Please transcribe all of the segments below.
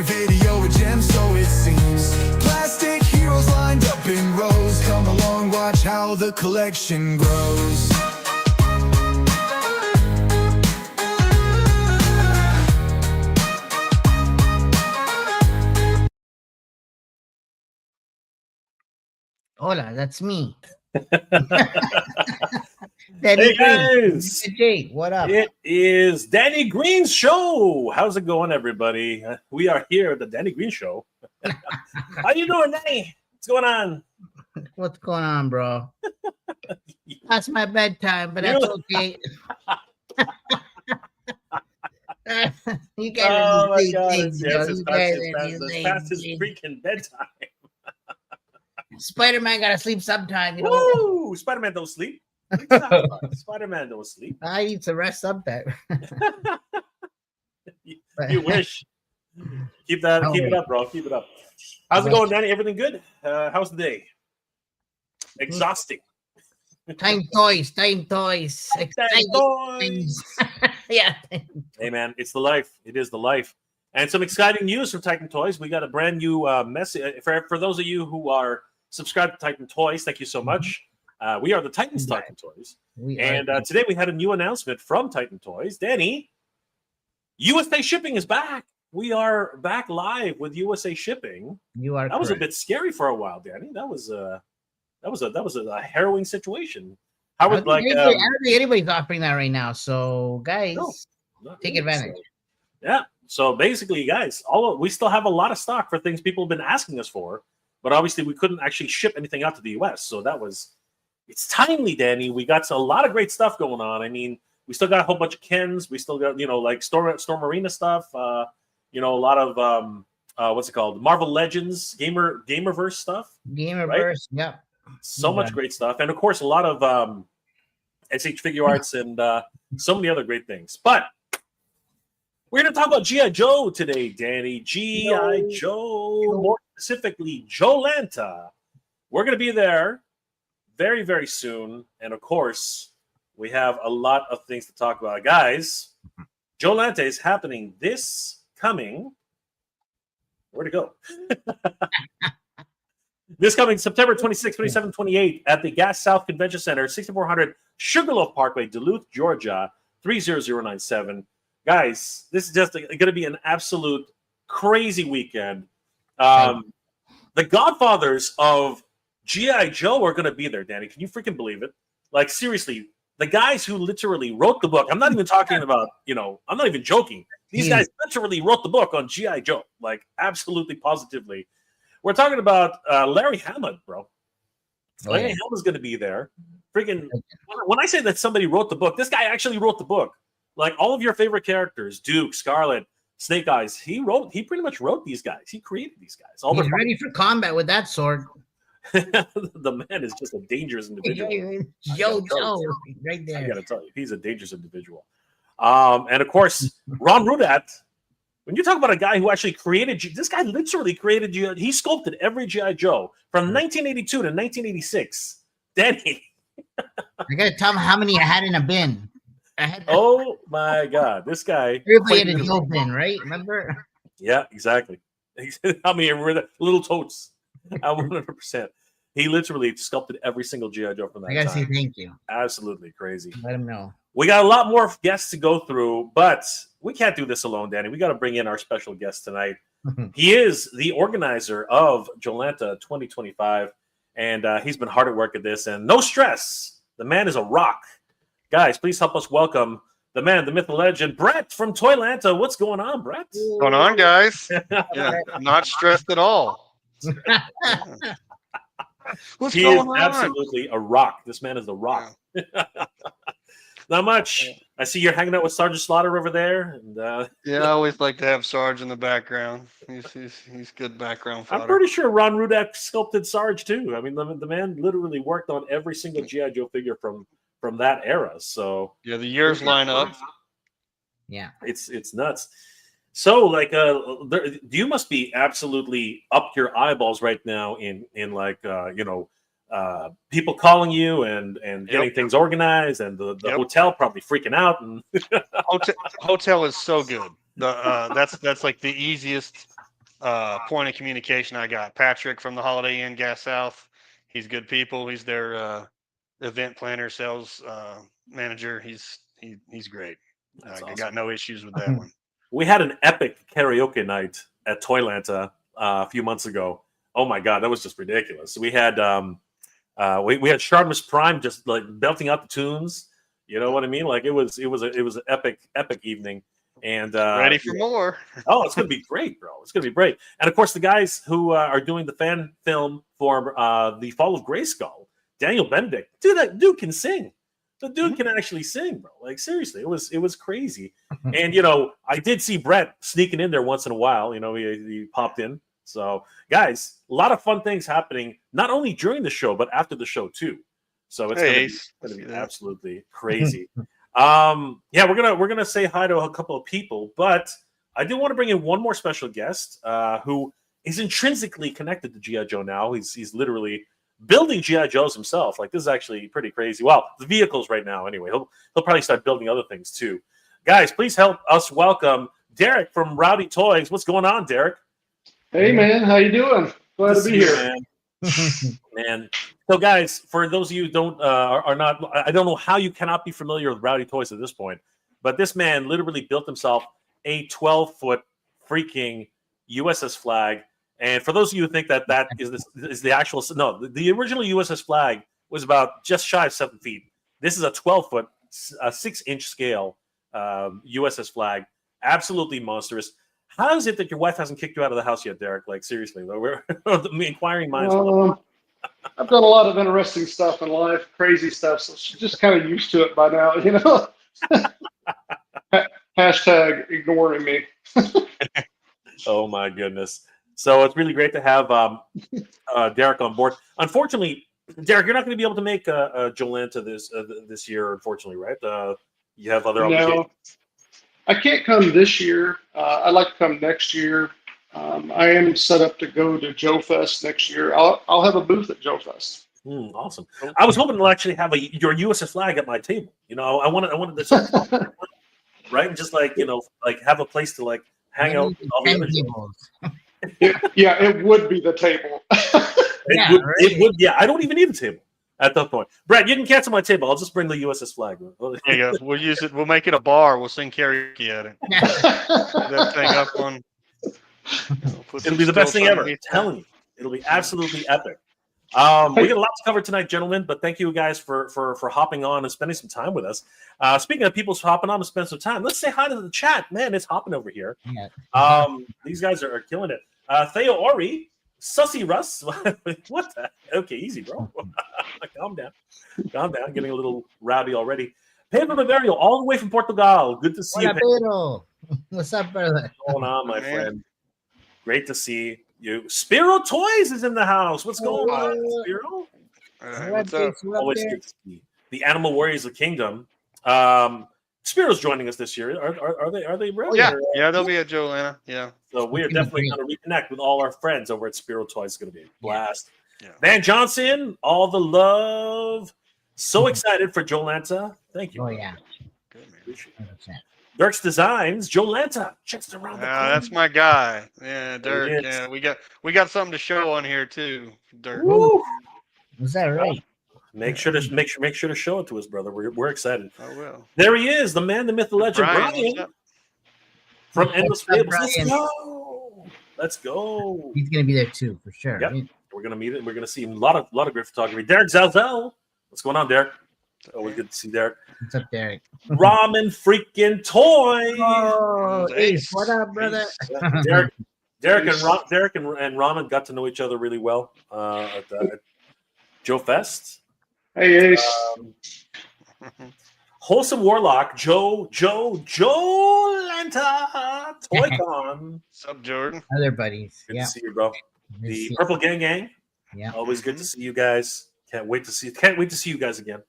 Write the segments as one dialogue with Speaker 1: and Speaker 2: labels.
Speaker 1: another video, a gem so it seems. Plastic heroes lined up in rows. Come along, watch how the collection grows.
Speaker 2: Hola, that's me.
Speaker 3: Hey guys,
Speaker 2: Jake, what up?
Speaker 3: it is Danny Green's show. How's it going, everybody? We are here at the Danny Green Show. How you doing, Danny? What's going on?
Speaker 2: What's going on, bro? That's my bedtime, but that's okay. You guys
Speaker 3: Oh
Speaker 2: are
Speaker 3: my
Speaker 2: these
Speaker 3: God!
Speaker 2: things,
Speaker 3: Yes,
Speaker 2: yo.
Speaker 3: it's
Speaker 2: You guys are
Speaker 3: past
Speaker 2: these
Speaker 3: his
Speaker 2: things.
Speaker 3: freaking bedtime.
Speaker 2: Spider-Man gotta sleep sometime, you know.
Speaker 3: Woo! Spider-Man don't sleep. What are you talking about? Spider-Man don't sleep.
Speaker 2: I need to rest sometime.
Speaker 3: You wish. Keep it up, bro. Keep it up. How's it going, Danny? Everything good? How's the day? Exhausting.
Speaker 2: Time toys. Exciting
Speaker 3: Toys.
Speaker 2: Yeah.
Speaker 3: Hey, man, it's the life. It is the life. And some exciting news from Titan Toys. We got a brand new message. For those of you who are subscribed to Titan Toys, thank you so much. We are the Titans Titan Toys. And today we had a new announcement from Titan Toys. Danny, USA shipping is back. We are back live with USA shipping.
Speaker 2: You are.
Speaker 3: That was a bit scary for a while, Danny. That was a harrowing situation. How would
Speaker 2: I don't think anybody's offering that right now. So guys, take advantage.
Speaker 3: So, yeah. So basically, guys, we still have a lot of stock for things people have been asking us for, but obviously we couldn't actually ship anything out to the US. So it's timely, Danny. We got a lot of great stuff going on. I mean, we still got a whole bunch of Kens. We still got, like Storm Arena stuff. A lot of what's it called? Marvel Legends, Gamerverse stuff.
Speaker 2: Gamerverse,
Speaker 3: right?
Speaker 2: Yeah.
Speaker 3: So much great stuff, and of course a lot of SH Figure Arts and so many other great things. But we're going to talk about G.I. Joe today, Danny. G.I. Joe, more specifically JoeLanta. We're going to be there very, very soon, and of course we have a lot of things to talk about, guys. JoeLanta is happening this coming. Where'd it go? This coming September 26, 27, 28 at the Gas South Convention Center, 6400 Sugarloaf Parkway, Duluth, Georgia, 30097. Guys, this is just going to be an absolute crazy weekend. The godfathers of G.I. Joe are going to be there, Danny. Can you freaking believe it? Like, seriously, the guys who literally wrote the book. I'm not even talking about, I'm not even joking. These guys literally wrote the book on G.I. Joe, like, absolutely, positively. We're talking about Larry Hama, bro. Larry Hama's going to be there. Freaking, when I say that somebody wrote the book, this guy actually wrote the book. Like all of your favorite characters, Duke, Scarlet, Snake Eyes, he pretty much wrote these guys. He created these guys.
Speaker 2: He's ready for combat with that sword.
Speaker 3: The man is just a dangerous individual.
Speaker 2: Joe, right there.
Speaker 3: I got to tell you, he's a dangerous individual. And of course, Ron Rudat. When you talk about a guy who actually created, this guy literally created, he sculpted every G.I. Joe from 1982 to 1986. Danny.
Speaker 2: I got to tell him how many I had in a bin.
Speaker 3: Oh my God, this guy.
Speaker 2: Everybody had a Joe bin, right? Remember?
Speaker 3: Yeah, exactly. How many were little totes? 100%. He literally sculpted every single G.I. Joe from that time.
Speaker 2: I got to say thank you.
Speaker 3: Absolutely crazy.
Speaker 2: Let him know.
Speaker 3: We got a lot more guests to go through, but we can't do this alone, Danny. We got to bring in our special guest tonight. He is the organizer of JoeLanta 2025, and he's been hard at work at this, and no stress. The man is a rock. Guys, please help us welcome the man, the myth, the legend, Brett from Toylanta. What's going on, Brett?
Speaker 4: What's going on, guys? Yeah, not stressed at all. What's
Speaker 3: he
Speaker 4: going
Speaker 3: is
Speaker 4: on?
Speaker 3: Absolutely a rock. This man is a rock. Yeah. Not much. I see you're hanging out with Sergeant Slaughter over there. And
Speaker 4: yeah, I always like to have Sarge in the background. He's good background fodder.
Speaker 3: I'm pretty sure Ron Rudat sculpted Sarge too. I mean, the man literally worked on every single G.I. Joe figure from that era. So
Speaker 4: yeah, the years line up.
Speaker 2: Yeah,
Speaker 3: it's nuts. So like, you must be absolutely up your eyeballs right now in like people calling you and getting things organized, and the hotel probably freaking out. And
Speaker 4: hotel is so good. That's like the easiest point of communication. I got Patrick from the Holiday Inn Gas South. He's good people. He's their event planner, sales manager. He's great.
Speaker 3: That's
Speaker 4: I
Speaker 3: awesome.
Speaker 4: got no issues with that one.
Speaker 3: We had an epic karaoke night at JoeLanta a few months ago. Oh my God, that was just ridiculous. We had we had Sharmus Prime just like belting out the tunes. You know what I mean? Like it was an epic evening. And
Speaker 4: Ready for more?
Speaker 3: Oh, it's gonna be great, bro. It's gonna be great. And of course, the guys who are doing the fan film for the Fall of Grayskull, Daniel Benedict, dude, that dude can sing. The dude can actually sing, bro. Like seriously, it was crazy. And you know, I did see Brett sneaking in there once in a while. You know, he popped in. So, guys, a lot of fun things happening not only during the show but after the show too. So it's gonna be absolutely crazy. Yeah, we're gonna say hi to a couple of people, but I do want to bring in one more special guest who is intrinsically connected to G.I. Joe now. He's literally building G.I. Joes himself. Like this is actually pretty crazy. Well, the vehicles right now, anyway. He'll probably start building other things too. Guys, please help us welcome Derek from Rowdy Toys. What's going on, Derek?
Speaker 5: Hey man, how you doing? Glad to be here.
Speaker 3: Man. So, guys, for those of you who don't are not, I don't know how you cannot be familiar with Rowdy Toys at this point, but this man literally built himself a 12-foot freaking USS flag. And for those of you who think that is the actual, no, the original USS flag was about just shy of 7 feet. This is a 12-foot, 6-inch scale USS flag. Absolutely monstrous. How is it that your wife hasn't kicked you out of the house yet, Derek? Like seriously, we're inquiring minds.
Speaker 5: I've done a lot of interesting stuff in life, crazy stuff, so she's just kind of used to it by now, you know. Hashtag ignoring me.
Speaker 3: Oh my goodness! So it's really great to have Derek on board. Unfortunately, Derek, you're not going to be able to make JoeLanta this year. Unfortunately, right? You have other obligations.
Speaker 5: No, I can't come this year. I'd like to come next year. I am set up to go to Joe Fest next year. I'll have a booth at Joe Fest.
Speaker 3: Awesome. I was hoping to actually have your USS flag at my table. You know, I wanted this, right? And just like like have a place to like hang out. With all the other
Speaker 5: tables. Yeah, it would be the table.
Speaker 3: It would. Yeah, I don't even need a table at that point. Brad, you can cancel my table. I'll just bring the USS flag.
Speaker 4: There you go. We'll use it. We'll make it a bar. We'll sing karaoke at it. That thing up on.
Speaker 3: It'll be the best thing ever. I'm telling you, it'll be absolutely epic. We got a lot to cover tonight, gentlemen. But thank you guys for hopping on and spending some time with us. Speaking of people hopping on and spending some time, let's say hi to the chat. Man, it's hopping over here. Yeah. These guys are killing it. Theo Ori, Sussy Russ. What the? Okay, easy, bro. Calm down. Getting a little rowdy already. Pedro Bavario, all the way from Portugal. Good to see you,
Speaker 2: Pedro. What's up, brother?
Speaker 3: What's going on, my friend? Great to see you. Spiro Toys is in the house. What's going on, Spiro?
Speaker 4: What's up?
Speaker 3: Always good to see the Animal Warriors of Kingdom. Spiro's joining us this year. Are they ready?
Speaker 4: Yeah, they'll be at JoeLanta. Yeah.
Speaker 3: So we are definitely going to reconnect with all our friends over at Spiro Toys. It's going to be a blast. Yeah. Van Johnson, all the love. So excited for JoeLanta. Thank you.
Speaker 2: Oh yeah.
Speaker 3: Good man. Dirk's Designs, JoeLanta. Checks around the corner.
Speaker 4: That's my guy. Yeah, Dirk. Yeah, we got something to show on here too, Dirk.
Speaker 2: Woo. Is that right?
Speaker 3: Make sure to show it to us, brother. We're excited.
Speaker 4: I will.
Speaker 3: There he is, the man, the myth, the legend, Brian from Endless Fables. Let's go.
Speaker 2: He's gonna be there too, for sure.
Speaker 3: Yep. We're gonna meet him. We're gonna see a lot of great photography. Derek Zalzel. What's going on, Derek? Always good to see Derek.
Speaker 2: What's up, Derek?
Speaker 3: Ramen freaking toy.
Speaker 2: Oh, Ace. What up, brother?
Speaker 3: Derek and Ramen got to know each other really well at Joe Fest.
Speaker 5: Hey, Ace.
Speaker 3: Wholesome Warlock, JoeLanta, ToyCon.
Speaker 4: What's up, Jordan?
Speaker 2: Other buddies.
Speaker 3: Good to see you, bro. The Purple Gang.
Speaker 2: Yeah.
Speaker 3: Always good to see you guys. Can't wait to see you guys again.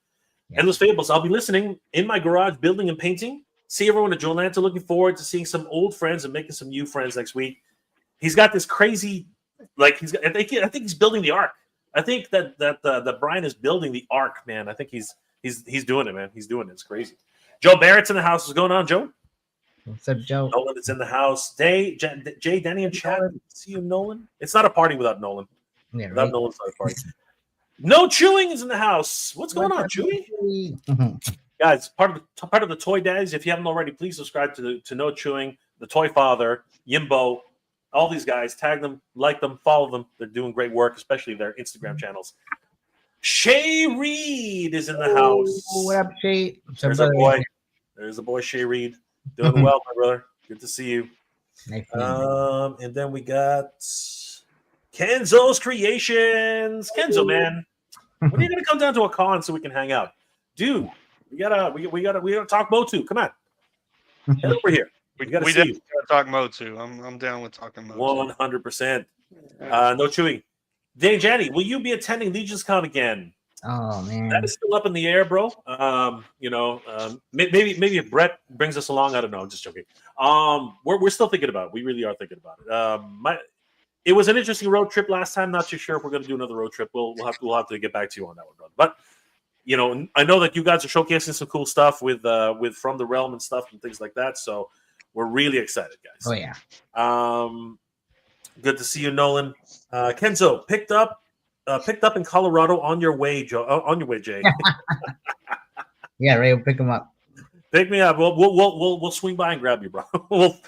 Speaker 3: Yeah. Endless Fables. I'll be listening in my garage, building and painting. See everyone at JoeLanta. Looking forward to seeing some old friends and making some new friends next week. He's got this crazy, I think he's building the Ark. I think that Brian is building the Ark, man. I think he's doing it, man. He's doing it. It's crazy. Joe Barrett's in the house. What's going on, Joe?
Speaker 2: What's up, Joe?
Speaker 3: Nolan is in the house. Jay, Danny, and Chad. See you, Nolan. It's not a party without Nolan.
Speaker 2: Yeah,
Speaker 3: Without
Speaker 2: right.
Speaker 3: Nolan, it's not a party. No Chewing is in the house. What's going on, Chewy? Guys, part of the Toy Dads. If you haven't already, please subscribe to No Chewing, the Toy Father, Yimbo, all these guys. Tag them, like them, follow them. They're doing great work, especially their Instagram channels. Shay Reed is in the house.
Speaker 2: What up, Shay?
Speaker 3: There's a boy. There's the boy Shay Reed. Doing well, my brother. Good to see you.
Speaker 2: Nice
Speaker 3: And then we got Kenzo's Creations. Kenzo, man, when are you gonna come down to a con so we can hang out, dude? We gotta talk Motu. Come on, head over here. We gotta see you.
Speaker 4: Talk Motu. I'm down with talking Motu.
Speaker 3: 100%. No Chewing. Dane Janny, will you be attending Legion's Con again?
Speaker 2: Oh man,
Speaker 3: That is still up in the air, bro. Maybe if Brett brings us along, I don't know. I'm just joking. We're still thinking about it. We really are thinking about it. It was an interesting road trip last time. Not too sure if we're going to do another road trip. We'll have to get back to you on that one, brother. But I know that you guys are showcasing some cool stuff with From the Realm and stuff and things like that. So we're really excited, guys.
Speaker 2: oh yeah.
Speaker 3: Good to see you, Nolan. Kenzo picked up in Colorado on your way, Joe. On your way, Jay.
Speaker 2: Yeah, Ray will pick him up.
Speaker 3: Pick me up. We'll swing by and grab you, bro. We'll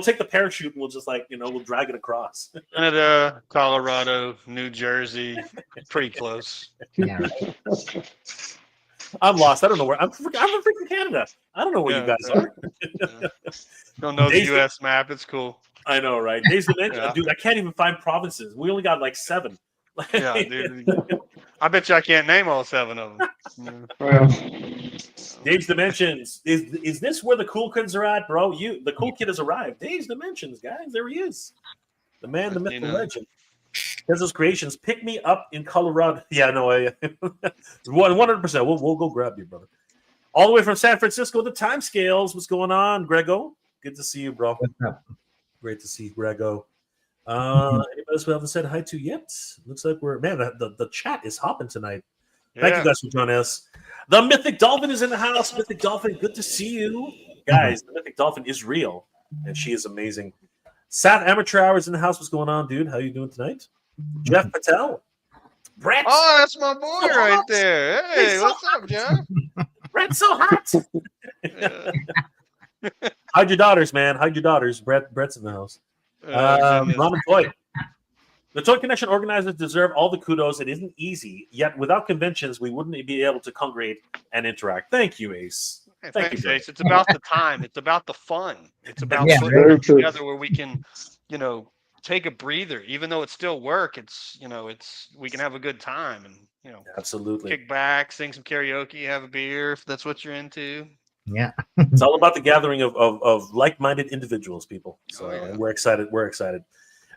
Speaker 3: take the parachute and we'll just we'll drag it across.
Speaker 4: Canada, Colorado, New Jersey, pretty close.
Speaker 2: Yeah, right.
Speaker 3: I'm lost. I don't know where I'm from freaking Canada. I don't know where you guys are.
Speaker 4: Don't know the
Speaker 3: Days-
Speaker 4: U.S. map. It's cool.
Speaker 3: I know, right? Days Dimension, dude. I can't even find provinces. We only got like 7.
Speaker 4: Yeah, dude. I bet you I can't name all 7 of them.
Speaker 5: Well,
Speaker 3: Dave's Dimensions. Is this where the cool kids are at, bro? The cool kid has arrived. Dave's Dimensions, guys. There he is. The man, the myth, the legend. Kenzo's Creations. Pick me up in Colorado. Yeah, no, 100%. We'll go grab you, brother. All the way from San Francisco, the time scales. What's going on, Grego? Good to see you, bro.
Speaker 2: What's up?
Speaker 3: Great to see you, Grego. Anybody else we haven't said hi to yet? Looks like the chat is hopping tonight. Thank you guys for joining us. The Mythic Dolphin is in the house. Mythic Dolphin, good to see you. Guys, the Mythic Dolphin is real, and she is amazing. Sat Amateur Hour is in the house. What's going on, dude? How you doing tonight? Jeff Patel. Brett.
Speaker 4: Oh, that's my boy right there. Hey, what's up, John?
Speaker 3: Brett's so hot. Hide your daughters, man. Hide your daughters. Brett's in the house. Ramen Toy. The Toy Connection organizers deserve all the kudos. It isn't easy, yet without conventions, we wouldn't be able to congregate and interact. Thank you, Ace.
Speaker 4: Hey,
Speaker 3: Thank
Speaker 4: thanks,
Speaker 3: you,
Speaker 4: Ace. It's about the time. It's about the fun. It's about
Speaker 2: Yeah,
Speaker 4: putting
Speaker 5: very
Speaker 4: it
Speaker 5: true.
Speaker 4: together where we can, take a breather. Even though it's still work, we can have a good time and
Speaker 3: Absolutely.
Speaker 4: kick back, sing some karaoke, have a beer if that's what you're into.
Speaker 2: Yeah.
Speaker 3: It's all about the gathering of like-minded individuals, people. So
Speaker 4: yeah.
Speaker 3: we're excited. We're excited.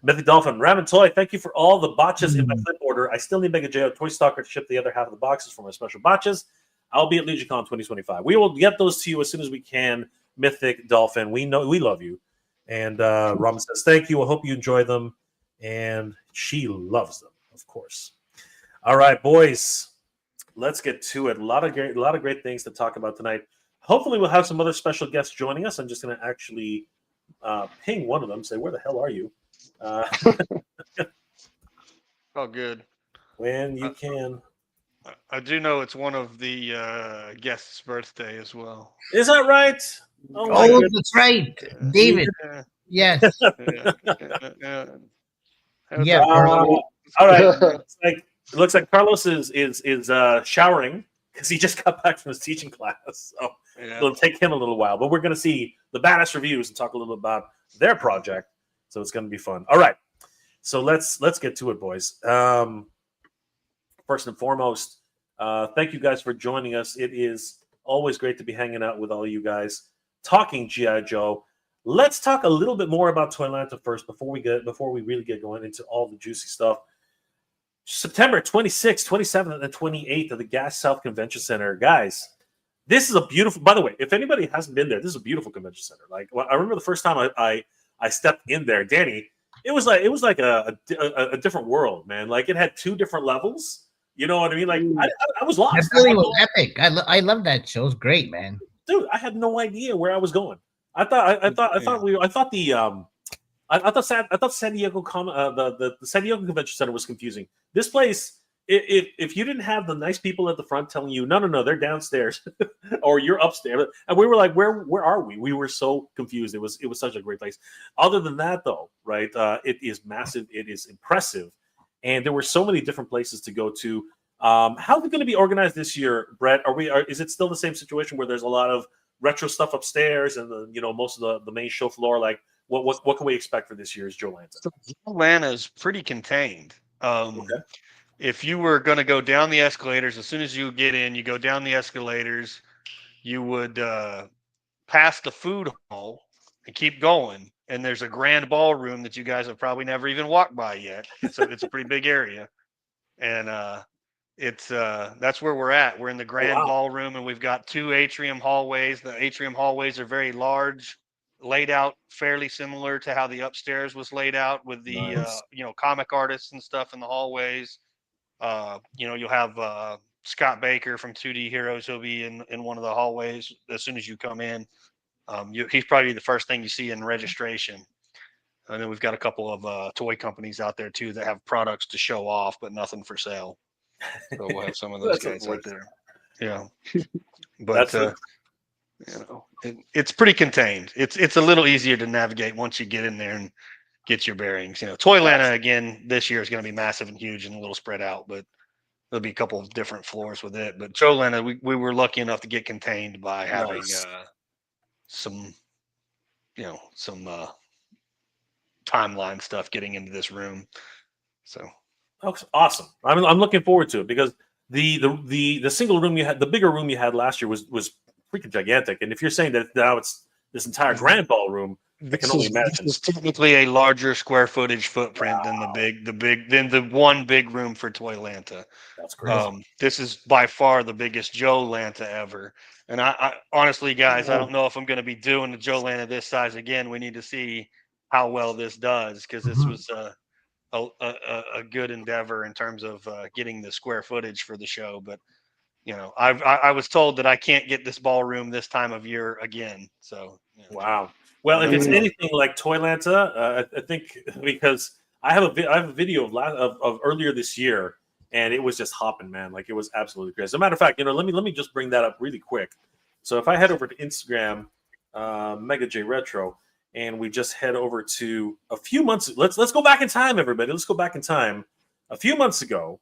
Speaker 3: Mythic Dolphin, Ramen Toy, thank you for all the botches in my flip order. I still need Mega J Toy Stalker to ship the other half of the boxes for my special botches. I'll be at LegionCon 2025. We will get those to you as soon as we can. Mythic Dolphin, we love you. And Ramen says thank you. I hope you enjoy them. And she loves them, of course. All right, boys, let's get to it. A lot of great things to talk about tonight. Hopefully, we'll have some other special guests joining us. I'm just going to actually ping one of them. Say, where the hell are you?
Speaker 4: Oh, good.
Speaker 3: When you can.
Speaker 4: I do know it's one of the guests' birthday as well.
Speaker 3: Is that right? Oh, my
Speaker 2: Oh,
Speaker 3: goodness.
Speaker 2: that's right, David.
Speaker 4: Yeah.
Speaker 2: Yes.
Speaker 4: Yeah.
Speaker 2: Yeah.
Speaker 3: All right. It looks like Carlos is showering because he just got back from his teaching class. So it'll take him a little while. But we're going to see the badass reviews and talk a little bit about their project. So it's going to be fun. All right. So let's get to it, boys. First and foremost, thank you guys for joining us. It is always great to be hanging out with all of you guys, talking G.I. Joe. Let's talk a little bit more about JoeLanta first before we really get going into all the juicy stuff. September 26th, 27th, and 28th at the Gas South Convention Center. Guys, this is a beautiful, by the way, if anybody hasn't been there, this is a beautiful convention center. Like, I remember the first time I stepped in there, Danny, it was like a different world, man. Like, it had 2 different levels. You know what I mean? Like, I was lost.
Speaker 2: That really was epic. I love that show. It's great, man.
Speaker 3: Dude, I had no idea where I was going. I thought San Diego the San Diego Convention Center was confusing. This place, if you didn't have the nice people at the front telling you no, they're downstairs or you're upstairs, and we were like, where are we? We were so confused. It was such a great place. Other than that, though, right? It is massive. It is impressive, and there were so many different places to go to. How's it going to be organized this year, Brett? Is it still the same situation where there's a lot of retro stuff upstairs and most of the main show floor? Like, what can we expect for this year's JoeLanta?
Speaker 4: So JoeLanta is pretty contained.
Speaker 3: Okay.
Speaker 4: If you were going to go down the escalators, as soon as you get in, you go down the escalators, you would pass the food hall and keep going. And there's a grand ballroom that you guys have probably never even walked by yet. It's a pretty big area. And that's where we're at. We're in the grand ballroom, and we've got 2 atrium hallways. The atrium hallways are very large, laid out fairly similar to how the upstairs was laid out, with the comic artists and stuff in the hallways. You'll have Scott Baker from 2D Heroes. He'll be in one of the hallways as soon as you come in. He's probably the first thing you see in registration. And then we've got a couple of toy companies out there too that have products to show off, but nothing for sale. So we'll have some of those guys out there. Yeah, but it's pretty contained. It's a little easier to navigate once you get in there and get your bearings. Toylanta again this year is going to be massive and huge and a little spread out, but there'll be a couple of different floors with it. But JoeLanta, we were lucky enough to get contained by having some timeline stuff getting into this room. So
Speaker 3: that's awesome. I'm looking forward to it, because the single room you had, the bigger room you had last year was freaking gigantic. And if you're saying that now it's this entire grand ballroom, I can only imagine.
Speaker 4: This is technically a larger square footage footprint than the one big room for Toylanta.
Speaker 3: That's crazy.
Speaker 4: This is by far the biggest JoeLanta ever. And I honestly, guys, I don't know if I'm going to be doing the JoeLanta this size again. We need to see how well this does, because this was a good endeavor in terms of getting the square footage for the show. But I was told that I can't get this ballroom this time of year again. So
Speaker 3: wow. Well, if it's anything like Toylanta, I think, because I have a video of earlier this year, and it was just hopping, man. Like, it was absolutely crazy. As a matter of fact, let me just bring that up really quick. So if I head over to Instagram, Mega J Retro, and we just head over to a few months. Let's go back in time, everybody. Let's go back in time a few months ago,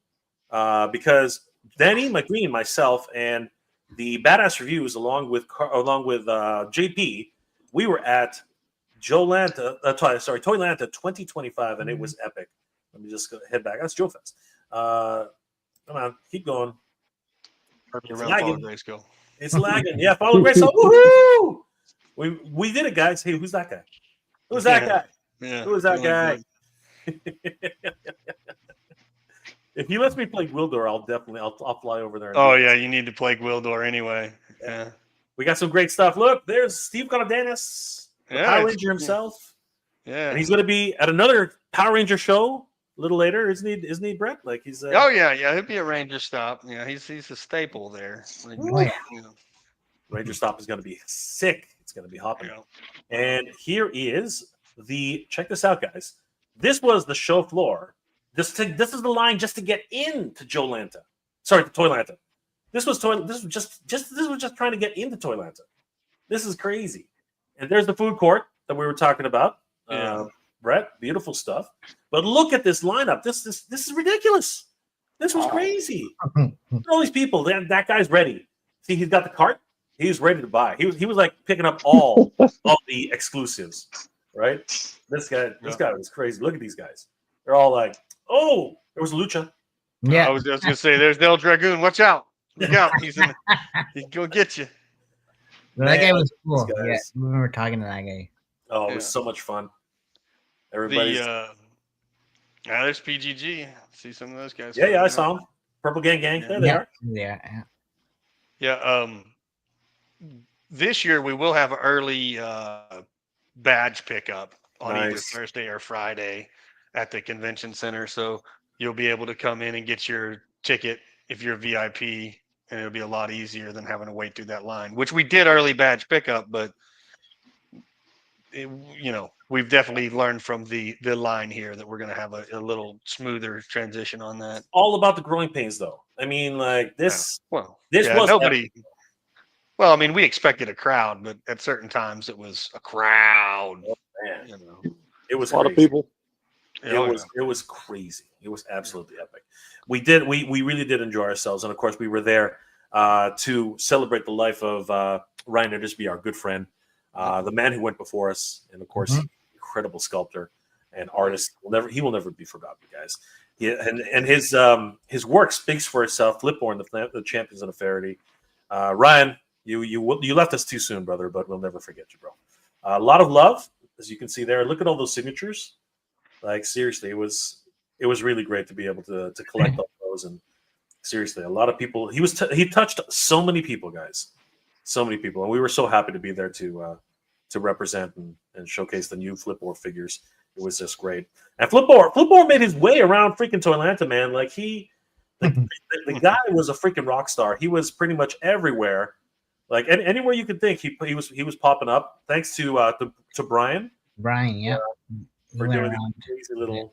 Speaker 3: because Danny McGreen, myself, and the Badass Reviews, along with JP, we were at Toylanta 2025, and it was epic. Let me just head back. That's Joe Fest. Come on, keep going. It's lagging. It's lagging. Yeah, follow Grace. Woohoo! We did it, guys. Hey, who's that guy? Who's that guy?
Speaker 4: Yeah.
Speaker 3: Who is that guy? If he lets me play Gwildor, I'll fly over there.
Speaker 4: Oh yeah, you need to play Gwildor anyway. Yeah.
Speaker 3: We got some great stuff. Look, there's Steve Cardenas, the Power Ranger himself.
Speaker 4: Yeah.
Speaker 3: And he's going to be at another Power Ranger show a little later, isn't he, Brett? Like, he's
Speaker 4: oh yeah, he'll be a Ranger stop. Yeah, he's a staple there.
Speaker 3: Ranger stop is going to be sick. It's going to be hopping. And here is check this out, guys. This was the show floor. This is the line just to get into JoeLanta. Sorry, to Toylanta. This was just trying to get into Toylanta. This is crazy. And there's the food court that we were talking about. Brett, beautiful stuff. But look at this lineup. This is ridiculous. This was crazy. Look at all these people. That guy's ready. See, he's got the cart. He's ready to buy. He was like picking up all the exclusives, right? This guy was crazy. Look at these guys. They're all like, oh, there was Lucha.
Speaker 2: Yeah,
Speaker 4: I was just gonna say, there's Del Dragoon. Watch out! Look out! He's gonna get you.
Speaker 2: That guy was cool. Yeah, we were talking to that guy.
Speaker 3: Oh, it was so much fun. Everybody's
Speaker 4: there's PGG. See some of those guys.
Speaker 3: Yeah, I saw them. Purple Gang. There they are.
Speaker 4: Yeah. This year we will have an early badge pickup on either Thursday or Friday at the convention center, so you'll be able to come in and get your ticket if you're VIP, and it'll be a lot easier than having to wait through that line, which we did early badge pickup, but we've definitely learned from the line here that we're going to have a little smoother transition on that.
Speaker 3: All about the growing pains, though. I mean, like this.
Speaker 4: Yeah. Well,
Speaker 3: this
Speaker 4: yeah,
Speaker 3: was
Speaker 4: nobody. Well, I mean, we expected a crowd, but at certain times it was a crowd.
Speaker 3: Oh, man.
Speaker 4: You know,
Speaker 3: It was
Speaker 6: A lot
Speaker 3: crazy.
Speaker 6: of people.
Speaker 3: It was crazy. It was absolutely epic. We really did enjoy ourselves, and of course we were there to celebrate the life of Ryan Endersby, our good friend, the man who went before us, and of course incredible sculptor and artist. He will never be forgotten, guys. And his work speaks for itself. Flipborn, the champions of Affinity. Ryan, you left us too soon, brother, but we'll never forget you, bro. A lot of love, as you can see there. Look at all those signatures. Like, seriously, it was really great to be able to collect all those. And seriously, a lot of people. He touched so many people, guys, so many people, and we were so happy to be there to represent and showcase the new Flipboard figures. It was just great. And Flipboard made his way around freaking JoeLanta, man. Like the guy was a freaking rock star. He was pretty much everywhere. Like anywhere you could think, he was popping up. Thanks to Brian.
Speaker 2: Brian, yeah.
Speaker 3: For doing these crazy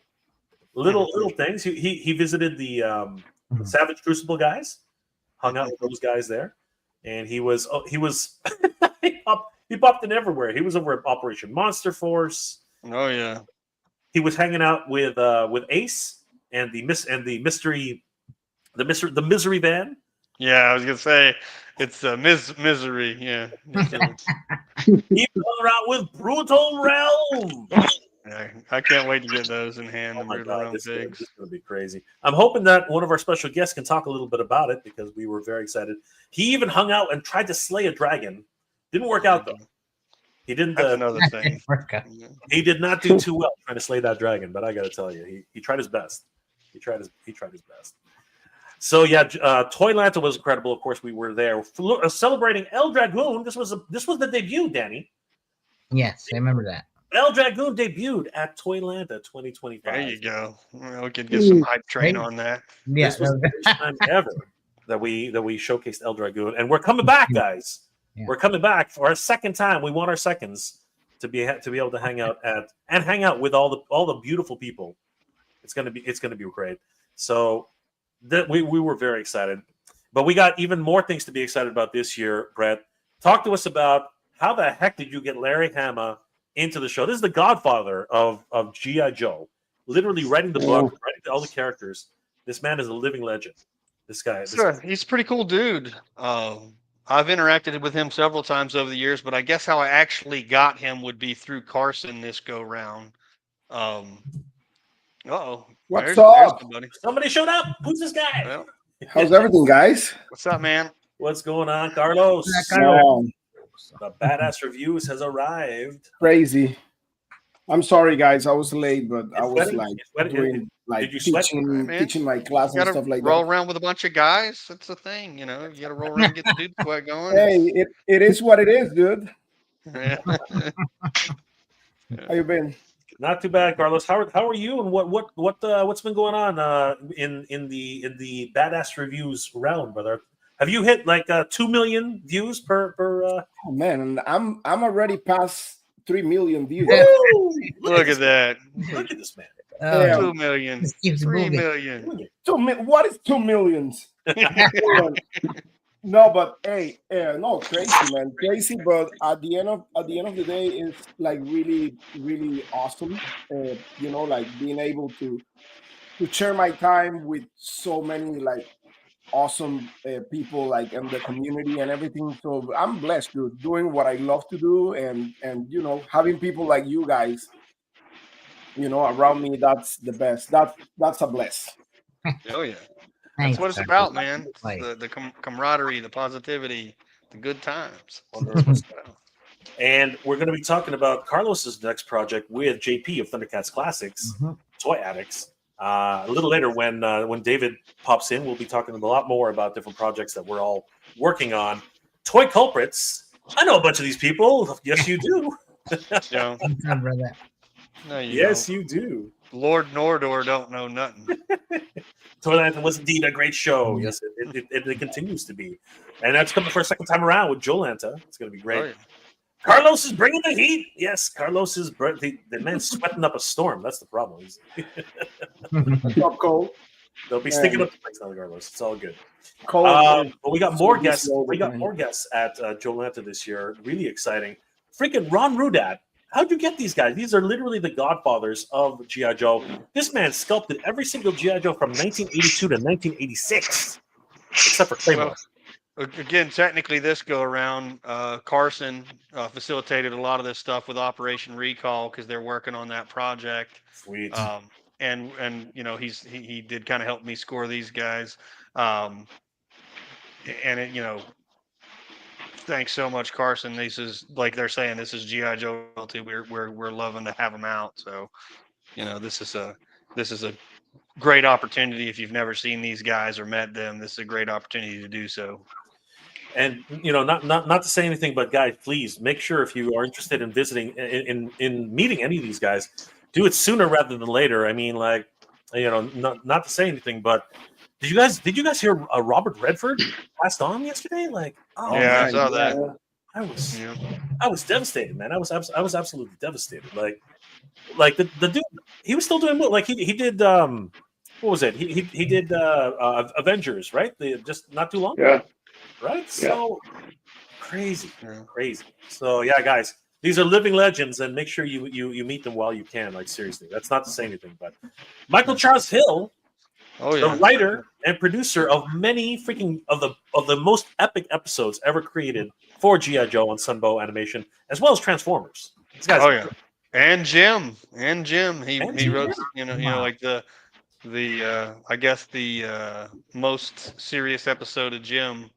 Speaker 3: little things. He visited the Savage Crucible guys, hung out with those guys there, and he popped in everywhere. He was over at Operation Monster Force.
Speaker 4: Oh yeah.
Speaker 3: He was hanging out with Ace and the misery van.
Speaker 4: Yeah, I was gonna say it's misery. Yeah.
Speaker 3: He hung around with Brutal Realm.
Speaker 4: Yeah, I can't wait to get those in hand.
Speaker 3: Oh my
Speaker 4: and
Speaker 3: God,
Speaker 4: this
Speaker 3: this is going to be crazy. I'm hoping that one of our special guests can talk a little bit about it because we were very excited. He even hung out and tried to slay a dragon. Didn't work out though. He didn't.
Speaker 4: That's another thing.
Speaker 3: He did not do too well trying to slay that dragon. But I got to tell you, he tried his best. He tried his best. So yeah, JoeLanta was incredible. Of course, we were there celebrating El Dragoon. This was the debut, Danny.
Speaker 2: Yes, I remember that.
Speaker 3: El Dragoon debuted at JoeLanta 2025.
Speaker 4: There you go. Well, we could get some hype train on that.
Speaker 2: Yeah,
Speaker 3: This was the first time ever that we showcased El Dragoon, and we're coming back, guys.
Speaker 2: Yeah.
Speaker 3: We're coming back for our second time. We want our seconds to be able to hang out with all the beautiful people. It's gonna be great. So we were very excited, but we got even more things to be excited about this year. Brett, talk to us about how the heck did you get Larry Hama into the show? This is the godfather of G.I. Joe, literally writing the book, writing all the characters. This man is a living legend. This guy.
Speaker 4: He's a pretty cool dude. I've interacted with him several times over the years, but I guess how I actually got him would be through Carson this go round.
Speaker 6: What's up?
Speaker 3: Somebody showed up. Who's this guy?
Speaker 4: Well,
Speaker 6: How's everything, guys?
Speaker 4: what's up, man?
Speaker 3: What's going on, Carlos?
Speaker 6: Um,
Speaker 3: The Badass Reviews has arrived.
Speaker 6: crazy. I'm sorry, guys. I was late, but I was
Speaker 3: sweating?
Speaker 6: like
Speaker 3: It's sweating.
Speaker 6: doing like
Speaker 3: Did you sweat?
Speaker 6: teaching my class
Speaker 4: You
Speaker 6: and
Speaker 4: gotta
Speaker 6: stuff like
Speaker 4: roll
Speaker 6: that.
Speaker 4: around with a bunch of guys. That's the thing, you know. You gotta roll around and get the dude sweat going.
Speaker 6: Hey, it is what it is, dude.
Speaker 4: Yeah.
Speaker 6: How you been?
Speaker 3: Not too bad, Carlos. How are you? And what's been going on in the Badass Reviews round, brother? Have you hit like 2 million views per?
Speaker 6: Oh man, I'm already past 3 million views.
Speaker 4: Look at that.
Speaker 3: Look at this man.
Speaker 6: Yeah.
Speaker 4: 2 million.
Speaker 2: This keeps
Speaker 4: 3
Speaker 2: moving.
Speaker 4: million.
Speaker 6: What is 2 millions? No, but hey, no, crazy, man, crazy. But at the end of the day, it's like really, really awesome. You know, like being able to share my time with so many like awesome people, like in the community and everything. So I'm blessed, dude, doing what I love to do, and you know, having people like you guys, you know, around me. That's the best. That's a bless.
Speaker 4: Oh yeah.
Speaker 2: Thanks,
Speaker 4: That's what it's
Speaker 2: man.
Speaker 4: about, man. It's
Speaker 2: Like-
Speaker 4: the camaraderie, the positivity, the good times.
Speaker 3: And we're going to be talking about Carlos's next project with JP of Thundercats Classics, Toy Addicts. A little later, when David pops in, we'll be talking a lot more about different projects that we're all working on. Toy Culprits. I know a bunch of these people. Yes, you do.
Speaker 4: Yeah.
Speaker 2: What's up, brother?
Speaker 4: No, you
Speaker 3: Yes,
Speaker 4: don't.
Speaker 3: you do.
Speaker 4: Lord Nordor don't know nothing.
Speaker 3: Toyland was indeed a great show. Yes, it continues to be. And that's coming for a second time around with JoeLanta. It's going to be great.
Speaker 4: Oh, yeah.
Speaker 3: Carlos is bringing the heat. Yes, Carlos is the man's sweating up a storm. That's the problem.
Speaker 6: Up cold.
Speaker 3: They'll be sticking up the place now, Carlos. It's all good.
Speaker 6: Cold.
Speaker 3: But we got more
Speaker 6: so
Speaker 3: guests.
Speaker 6: slow
Speaker 3: We got
Speaker 6: behind.
Speaker 3: more guests at JoeLanta this year. Really exciting. Freaking Ron Rudat. How'd you get these guys? These are literally the godfathers of G.I. Joe. This man sculpted every single G.I. Joe from 1982 to 1986, except for Claymore.
Speaker 4: Well, again, technically, this go around, Carson facilitated a lot of this stuff with Operation Recall because they're working on that project.
Speaker 3: Sweet.
Speaker 4: And you know, he did kind of help me score these guys. And it, you know, thanks so much, Carson. This is, like they're saying, this is GI Joe royalty. We're loving to have them out. So, you know, this is a great opportunity. If you've never seen these guys or met them, this is a great opportunity to do so.
Speaker 3: And you know, not to say anything, but guys, please make sure if you are interested in visiting in meeting any of these guys, do it sooner rather than later. I mean, like, you know, not to say anything, but did you guys hear Robert Redford passed on yesterday? Like, oh
Speaker 4: yeah,
Speaker 3: man,
Speaker 4: I saw that.
Speaker 3: I was devastated, man. I was absolutely devastated. Like the dude, he was still doing like he did what was it? He did Avengers, right? Just not too long ago.
Speaker 5: Yeah.
Speaker 3: Right? So crazy. So yeah, guys, these are living legends, and make sure you meet them while you can. Like, seriously, that's not to say anything, but Micheal Charles Hill, the writer and producer of many of the most epic episodes ever created for G.I. Joe on Sunbow Animation, as well as Transformers. These guys,
Speaker 4: and Jim. He wrote, you know, like the I guess the most serious episode of Jim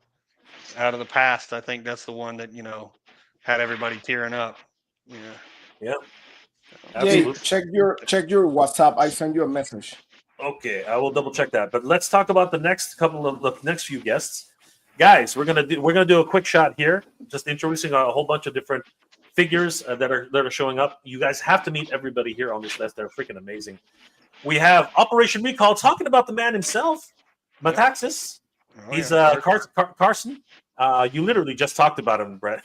Speaker 4: out of the past. I think that's the one that, you know, had everybody tearing up.
Speaker 3: Yeah.
Speaker 6: Jay, check your WhatsApp. I send you a message.
Speaker 3: Okay, I will double check that. But let's talk about the next few guests, guys. We're gonna do a quick shot here, just introducing a whole bunch of different figures that are showing up. You guys have to meet everybody here on this list. They're freaking amazing. We have Operation Recall, talking about the man himself, Metaxas. He's Carson. You literally just talked about him, Brett.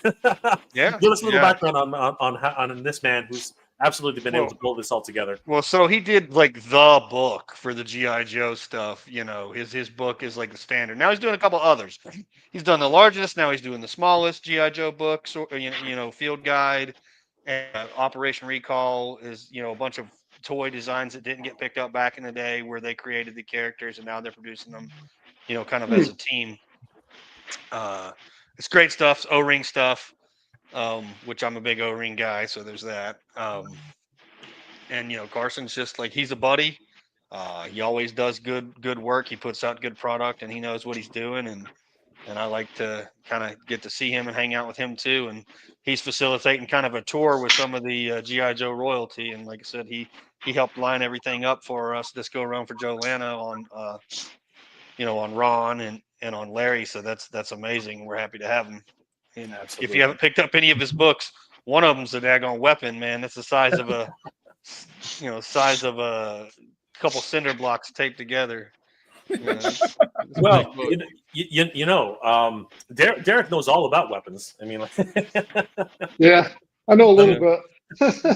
Speaker 4: Yeah.
Speaker 3: Give us a little background on this man who's absolutely been able to pull this all together.
Speaker 4: Well, so he did like the book for the G.I. Joe stuff. You know, his book is like the standard. Now he's doing a couple others. He's done the largest. Now he's doing the smallest G.I. Joe books. You know, Field Guide, and Operation Recall is, you know, a bunch of toy designs that didn't get picked up back in the day, where they created the characters and now they're producing them, you know, kind of as a team. It's great stuff. O-ring stuff, which I'm a big O-ring guy, so there's that. And you know, Carson's just like, he's a buddy. He always does good work. He puts out good product, and he knows what he's doing. And I like to kind of get to see him and hang out with him too. And he's facilitating kind of a tour with some of the G.I. Joe royalty. And like I said, he helped line everything up for us this go around for JoeLanta on you know, on Ron and on Larry. So that's amazing. We're happy to have him. And if you haven't picked up any of his books, one of them's a daggone weapon, man. That's the size of a couple cinder blocks taped together.
Speaker 3: Well, you know, Derek knows all about weapons. I mean,
Speaker 5: yeah, I know a little bit.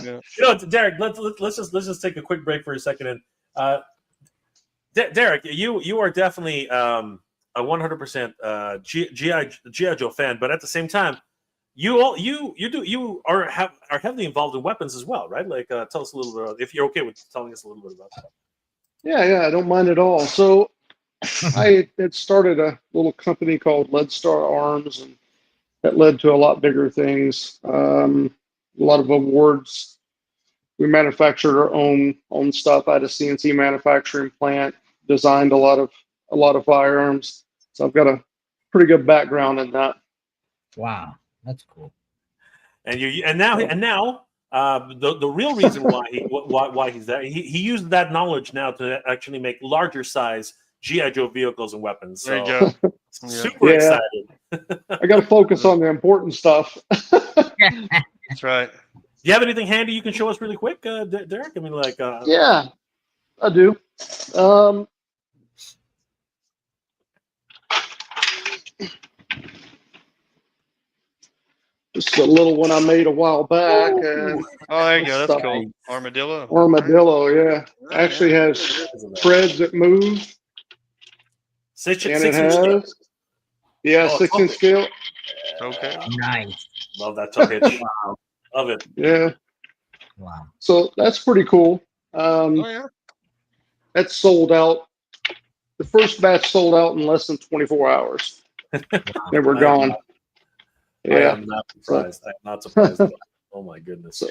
Speaker 3: You know, Derek, let's just take a quick break for a second. And Derek, you are definitely a 100% GI Joe fan, but at the same time, you are heavily involved in weapons as well, right? Like, tell us a little bit, if you're okay with telling us a little bit about that. Yeah,
Speaker 5: I don't mind at all. So I had started a little company called Lead Star Arms, and that led to a lot bigger things. A lot of awards. We manufactured our own stuff. I had a CNC manufacturing plant, designed a lot of firearms. So I've got a pretty good background in that.
Speaker 2: Wow, that's cool.
Speaker 3: And now the real reason why he's there, he used that knowledge now to actually make larger size G.I. Joe vehicles and weapons. So
Speaker 4: there you go.
Speaker 3: Super excited.
Speaker 5: I got to focus on the important stuff.
Speaker 4: That's right.
Speaker 3: Do you have anything handy you can show us really quick, Derek? I mean, like,
Speaker 5: yeah, I do. This is a little one I made a while back. And
Speaker 4: Oh, there you go. That's
Speaker 5: stuff.
Speaker 4: cool. Armadillo.
Speaker 5: Armadillo, yeah.
Speaker 4: Oh,
Speaker 5: Actually
Speaker 4: yeah.
Speaker 5: has threads that move.
Speaker 3: Six,
Speaker 5: And
Speaker 3: six
Speaker 5: it
Speaker 3: inch scale.
Speaker 5: has, yeah,
Speaker 3: Oh,
Speaker 5: 6-inch
Speaker 3: okay.
Speaker 5: scale.
Speaker 4: Okay.
Speaker 2: Nice.
Speaker 3: Love that tuck hitch. Love it.
Speaker 5: Yeah.
Speaker 2: Wow.
Speaker 5: So that's pretty cool.
Speaker 4: Oh, yeah.
Speaker 5: That's sold out. The first batch sold out in less than 24 hours. They were gone.
Speaker 3: I
Speaker 5: Yeah.
Speaker 3: am not surprised. I'm not surprised. Oh my goodness.
Speaker 5: So,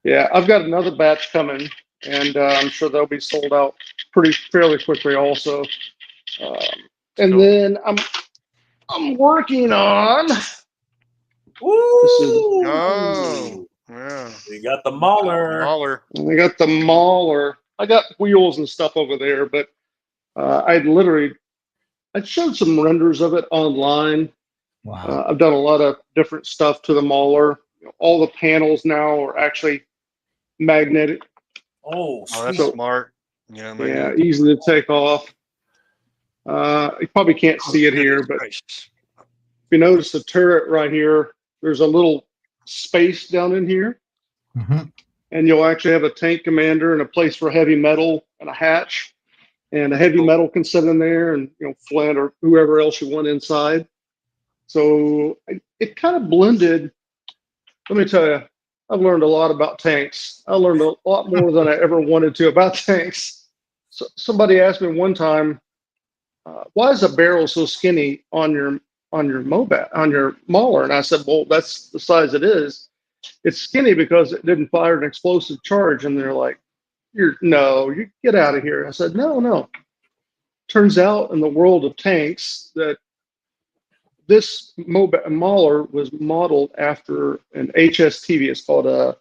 Speaker 5: yeah, I've got another batch coming, and I'm sure they'll be sold out fairly quickly also. And
Speaker 4: Cool.
Speaker 5: then I'm working on.
Speaker 3: Woo!
Speaker 4: Oh, yeah.
Speaker 3: You got the Mauler.
Speaker 4: Mauler.
Speaker 5: I got the Mauler. I got wheels and stuff over there, but I showed some renders of it online.
Speaker 2: Wow.
Speaker 5: I've done a lot of different stuff to the Mauler. All the panels now are actually magnetic.
Speaker 3: Oh,
Speaker 4: Oh,
Speaker 3: sweet.
Speaker 4: that's
Speaker 5: So-
Speaker 4: smart. Yeah, man.
Speaker 5: Yeah, easy to take off. You probably can't see it here, but if you notice the turret right here, there's a little space down in here,
Speaker 2: Mhm.
Speaker 5: and you'll actually have a tank commander and a place for heavy metal and a hatch, and a heavy metal can sit in there, and Flint or whoever else you want inside. So it kind of blended. Let me tell you, I've learned a lot about tanks. I learned a lot more than I ever wanted to about tanks. So somebody asked me one time, why is a barrel so skinny on your Mauler? And I said, well, that's the size it is. It's skinny because it didn't fire an explosive charge. And they're like, you get out of here. I said, no. Turns out in the world of tanks that this Mauler was modeled after an HSTV. It's called a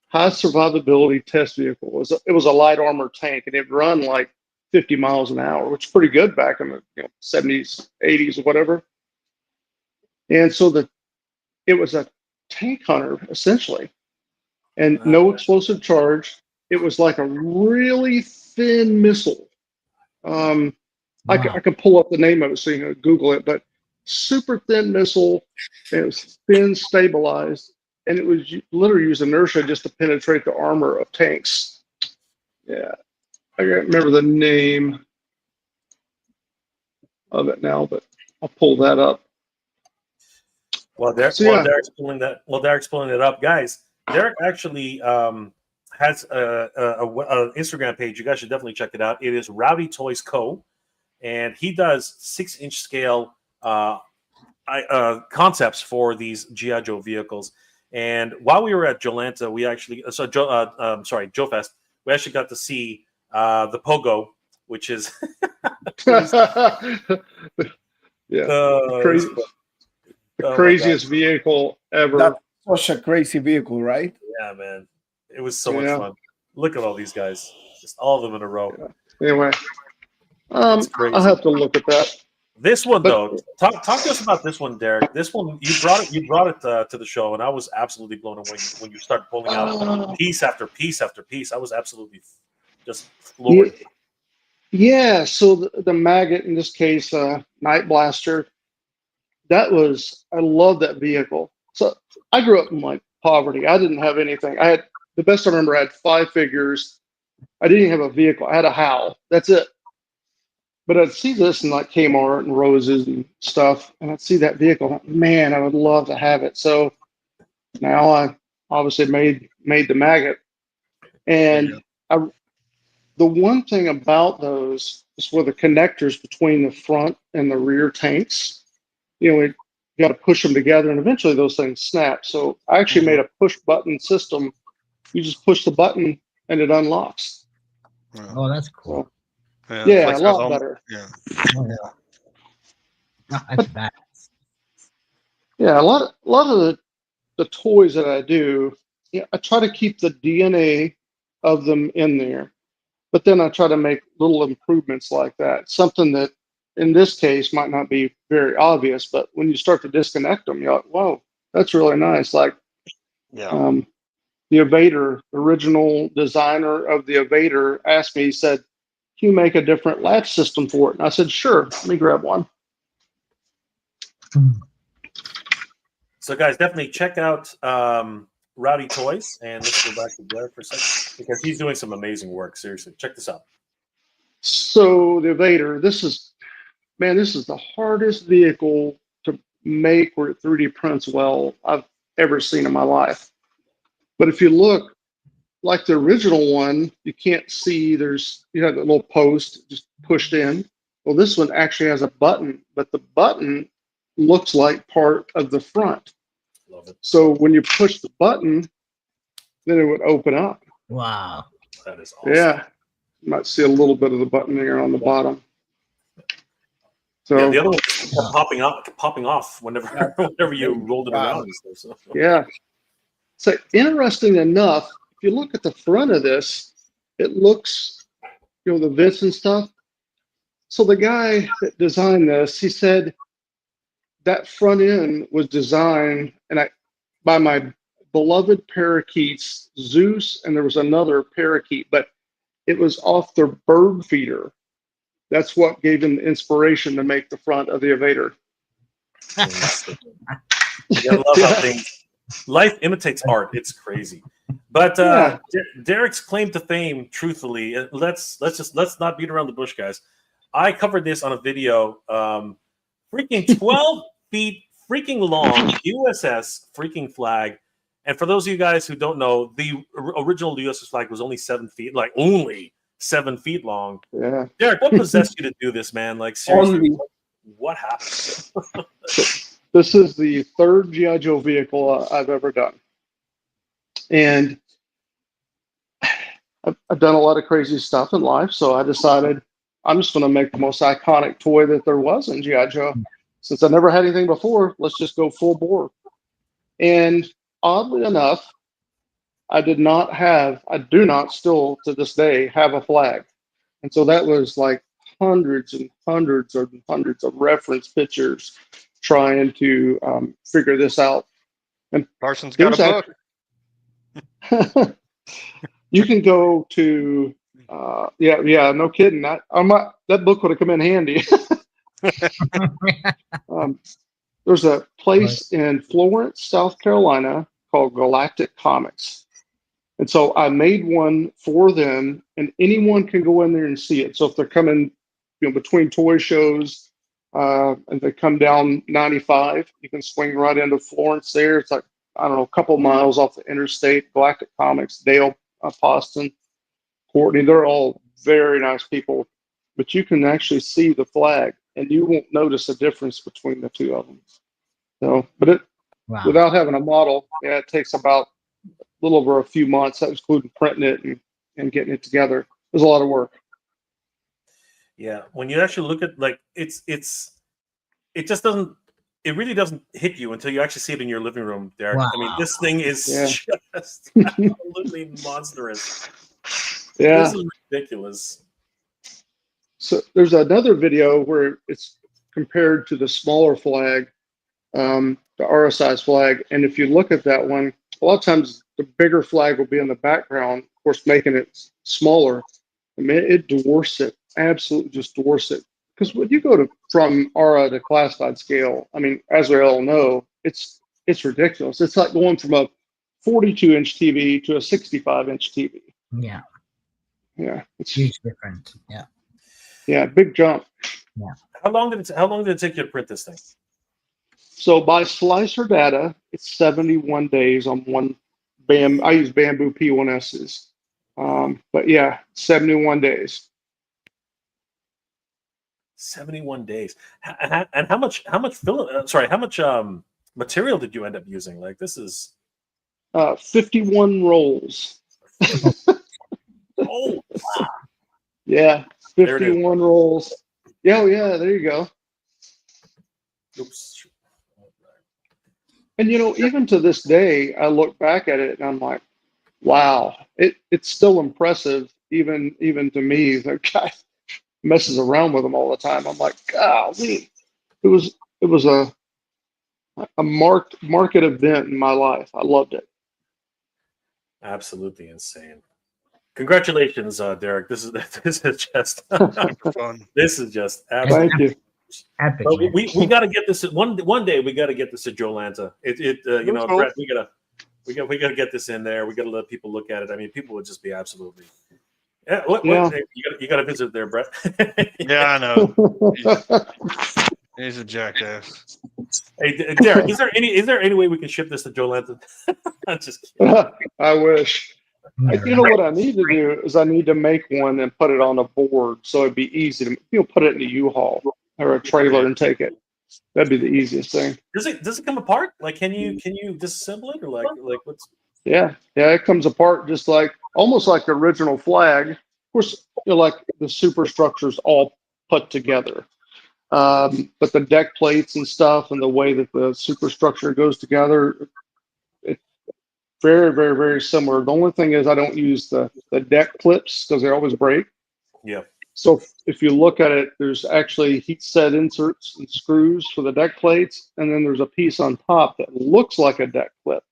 Speaker 5: High Survivability Test Vehicle. It was a light armor tank, and it run like 50 miles an hour, which is pretty good back in the 70s, 80s, or whatever. And so it was a tank hunter essentially, and no explosive charge. It was like a really thin missile. I can pull up the name of it so you can Google it, but super thin missile. And it was thin stabilized, and it was literally use inertia just to penetrate the armor of tanks. Yeah, I can't remember the name of it now, but I'll pull that up.
Speaker 3: Derek's pulling that. While Derek's pulling it up, guys, Derek actually has a Instagram page. You guys should definitely check it out. It is Rowdy Toys Co. And he does 6-inch scale concepts for these G.I. Joe vehicles. And while we were at JoeLanta, we actually Joe Fest, we actually got to see the Pogo, which is
Speaker 5: crazy, the craziest vehicle ever.
Speaker 6: That's such a crazy vehicle, right?
Speaker 3: Yeah, man, it was so much fun. Look at all these guys, just all of them in a row.
Speaker 5: Yeah. Anyway, I'll have to look at that.
Speaker 3: This one, though, talk to us about this one, Derek. This one, you brought it to the show, and I was absolutely blown away when you started pulling out piece after piece after piece. I was absolutely just floored.
Speaker 5: Yeah. So the maggot in this case, Night Blaster. I love that vehicle. So I grew up in like poverty. I didn't have anything. The best I remember, I had 5 figures. I didn't have a vehicle. I had a Howl. That's it. But I'd see this in like Kmart and Roses and stuff, and I'd see that vehicle. Man, I would love to have it. So now I obviously made the maggot. And the one thing about those is where the connectors between the front and the rear tanks, we got to push them together, and eventually those things snap. So I actually made a push button system. You just push the button and it unlocks.
Speaker 2: Oh, that's cool.
Speaker 5: Yeah, a lot better.
Speaker 4: Yeah.
Speaker 2: Oh, yeah. That's bad.
Speaker 5: Yeah, a lot of the toys that I do, I try to keep the DNA of them in there, but then I try to make little improvements like that. Something that, in this case, might not be very obvious, but when you start to disconnect them, you're like, "Whoa, that's really nice." Like, the Evader, the original designer of the Evader, asked me. He said, "Can you make a different latch system for it?" And I said, "Sure. Let me grab one."
Speaker 3: So, guys, definitely check out Rowdy Toys, and let's go back to Blair for a second because he's doing some amazing work. Seriously, check this out.
Speaker 5: So the Evader, this is the hardest vehicle to make where it 3D prints well I've ever seen in my life. But if you look, like the original one, you can't see, you have that little post just pushed in. Well, this one actually has a button, but the button looks like part of the front.
Speaker 3: Love it.
Speaker 5: So when you push the button, then it would open up.
Speaker 2: Wow.
Speaker 3: That is awesome.
Speaker 5: Yeah. You might see a little bit of the button there on the bottom. So
Speaker 3: Yeah, the other one kept popping off whenever whenever you rolled it around and stuff. So.
Speaker 5: yeah. So interesting enough, if you look at the front of this, it looks, the vents and stuff. So the guy that designed this, he said that front end was designed by my beloved parakeets, Zeus, and there was another parakeet, but it was off their bird feeder. That's what gave him the inspiration to make the front of the Evader.
Speaker 3: Yeah, I love how life imitates art. It's crazy. But Derek's claim to fame, truthfully, let's not beat around the bush, guys. I covered this on a video, freaking 12 feet freaking long USS freaking flag. And for those of you guys who don't know, the original USS flag was only 7 feet, like only 7 feet long.
Speaker 5: Yeah.
Speaker 3: Derek, what possessed you to do this, man? Like, seriously, what happened?
Speaker 5: This is the third G.I. Joe vehicle I've ever done. And I've done a lot of crazy stuff in life, so I decided I'm just going to make the most iconic toy that there was in G.I. Joe. Since I never had anything before, let's just go full bore. And oddly enough, I do not still to this day have a flag. And so that was like hundreds and hundreds of reference pictures trying to figure this out. And
Speaker 4: Carson's got a book.
Speaker 5: You can go to, no kidding. That book would have come in handy. There's a place in Florence, South Carolina called Galactic Comics. And so I made one for them, and anyone can go in there and see it. So if they're coming, between toy shows, and they come down 95, you can swing right into Florence there. It's like, I don't know, a couple miles off the interstate. Galactic Comics, Dale, Poston, Courtney, they're all very nice people. But you can actually see the flag, and you won't notice a difference between the two of them. So, but without having a model, it takes about a little over a few months, including printing it and getting it together. There's a lot of work.
Speaker 3: Yeah, when you actually look at it just doesn't. It really doesn't hit you until you actually see it in your living room, Derek.
Speaker 2: Wow.
Speaker 3: I mean, this thing is just absolutely monstrous.
Speaker 5: Yeah,
Speaker 3: this is ridiculous.
Speaker 5: So there's another video where it's compared to the smaller flag, the RSI's flag, and if you look at that one, a lot of times the bigger flag will be in the background, of course, making it smaller. I mean, it dwarfs it, absolutely just dwarfs it. Because when you go from ARA to classified scale, I mean, as we all know, it's ridiculous. It's like going from a 42-inch TV to a 65-inch TV.
Speaker 2: Yeah.
Speaker 5: Yeah. It's
Speaker 2: huge difference. Yeah.
Speaker 5: Yeah, big jump.
Speaker 2: Yeah.
Speaker 3: How long did it take you to print this thing?
Speaker 5: So by slicer data, it's 71 days on one I use bamboo P1Ss. But yeah, 71 days.
Speaker 3: 71 days. And how much material did you end up using? Like, this is
Speaker 5: 51 rolls.
Speaker 3: Oh, wow.
Speaker 5: Yeah, 51 rolls. Yeah, there you go.
Speaker 3: Oops.
Speaker 5: And even to this day, I look back at it and I'm like, wow, it's still impressive, even to me. The guy messes around with them all the time. I'm like, golly, it was a market event in my life. I loved it.
Speaker 3: Absolutely insane. Congratulations, Derek. This is just
Speaker 4: fun.
Speaker 3: This is just
Speaker 5: Thank you.
Speaker 2: Epic.
Speaker 3: But
Speaker 2: Man.
Speaker 3: we got to get this one day. We got to get this at JoeLanta. You know,
Speaker 4: cool.
Speaker 3: Brett, we got to get this in there. We got to let people look at it. I mean, people would just be absolutely. Yeah, you got to visit there, Brett.
Speaker 4: Yeah, I know. He's a jackass.
Speaker 3: Hey, Derek, is there any way we can ship this to JoeLanta? I'm just kidding.
Speaker 5: I wish.
Speaker 2: Yeah,
Speaker 5: You know what I need to do is I need to make one and put it on a board so it'd be easy to put it in a U-Haul or a trailer and take it. That'd be the easiest thing.
Speaker 3: Does it come apart? Like, can you disassemble it or like what's?
Speaker 5: Yeah, it comes apart just like almost like the original flag. Of course, like the superstructure's all put together, but the deck plates and stuff and the way that the superstructure goes together, it's very, very, very similar. The only thing is I don't use the deck clips because they always break.
Speaker 3: Yeah.
Speaker 5: So if you look at it, there's actually heat set inserts and screws for the deck plates, and then there's a piece on top that looks like a deck clip.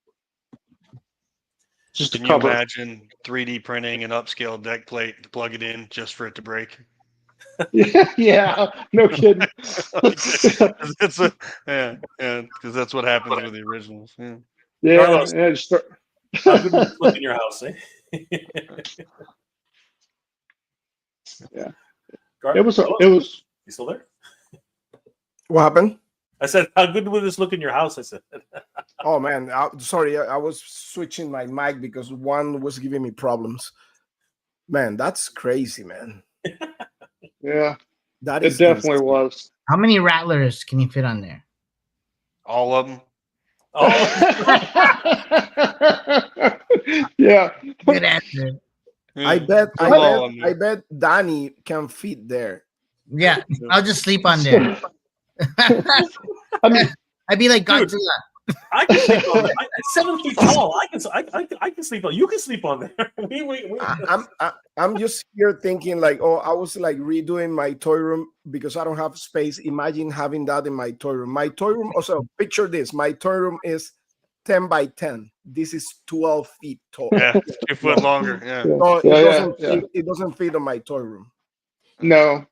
Speaker 5: Just
Speaker 4: Can
Speaker 5: to
Speaker 4: you
Speaker 5: cover.
Speaker 4: imagine 3D printing an upscale deck plate to plug it in just for it to break?
Speaker 5: Yeah, no kidding.
Speaker 4: Because that's what happens with the originals. Yeah.
Speaker 5: Yeah,
Speaker 3: Carlos.
Speaker 5: yeah. Just start.
Speaker 3: How good would it look in your house, eh?
Speaker 5: Yeah.
Speaker 3: Gar-
Speaker 5: It was.
Speaker 3: You still there?
Speaker 6: What happened?
Speaker 3: I said, how good would this look in your house? I said.
Speaker 6: Oh man, sorry, I was switching my mic because one was giving me problems. Man, that's crazy, man.
Speaker 5: Yeah,
Speaker 6: That
Speaker 5: it
Speaker 6: is
Speaker 5: definitely
Speaker 6: insane.
Speaker 5: was.
Speaker 2: How many rattlers can you fit on there?
Speaker 4: All of them.
Speaker 3: Oh,
Speaker 5: Yeah.
Speaker 2: Good answer.
Speaker 6: I bet
Speaker 4: All of them.
Speaker 6: I bet Danny can fit there.
Speaker 2: Yeah, I'll just sleep on there.
Speaker 5: I mean,
Speaker 2: I'd be like
Speaker 3: Dude.
Speaker 2: Godzilla.
Speaker 3: I can sleep on there. I'm 7 feet tall. I can sleep on. You can sleep on there. We.
Speaker 6: I'm just here thinking like, oh, I was like redoing my toy room because I don't have space. Imagine having that in my toy room. My toy room. Also, picture this. My toy room is 10 by 10. This is 12 feet tall.
Speaker 4: Yeah, 2 foot longer. Yeah.
Speaker 6: So
Speaker 5: Yeah.
Speaker 6: it doesn't fit on my toy room.
Speaker 5: No.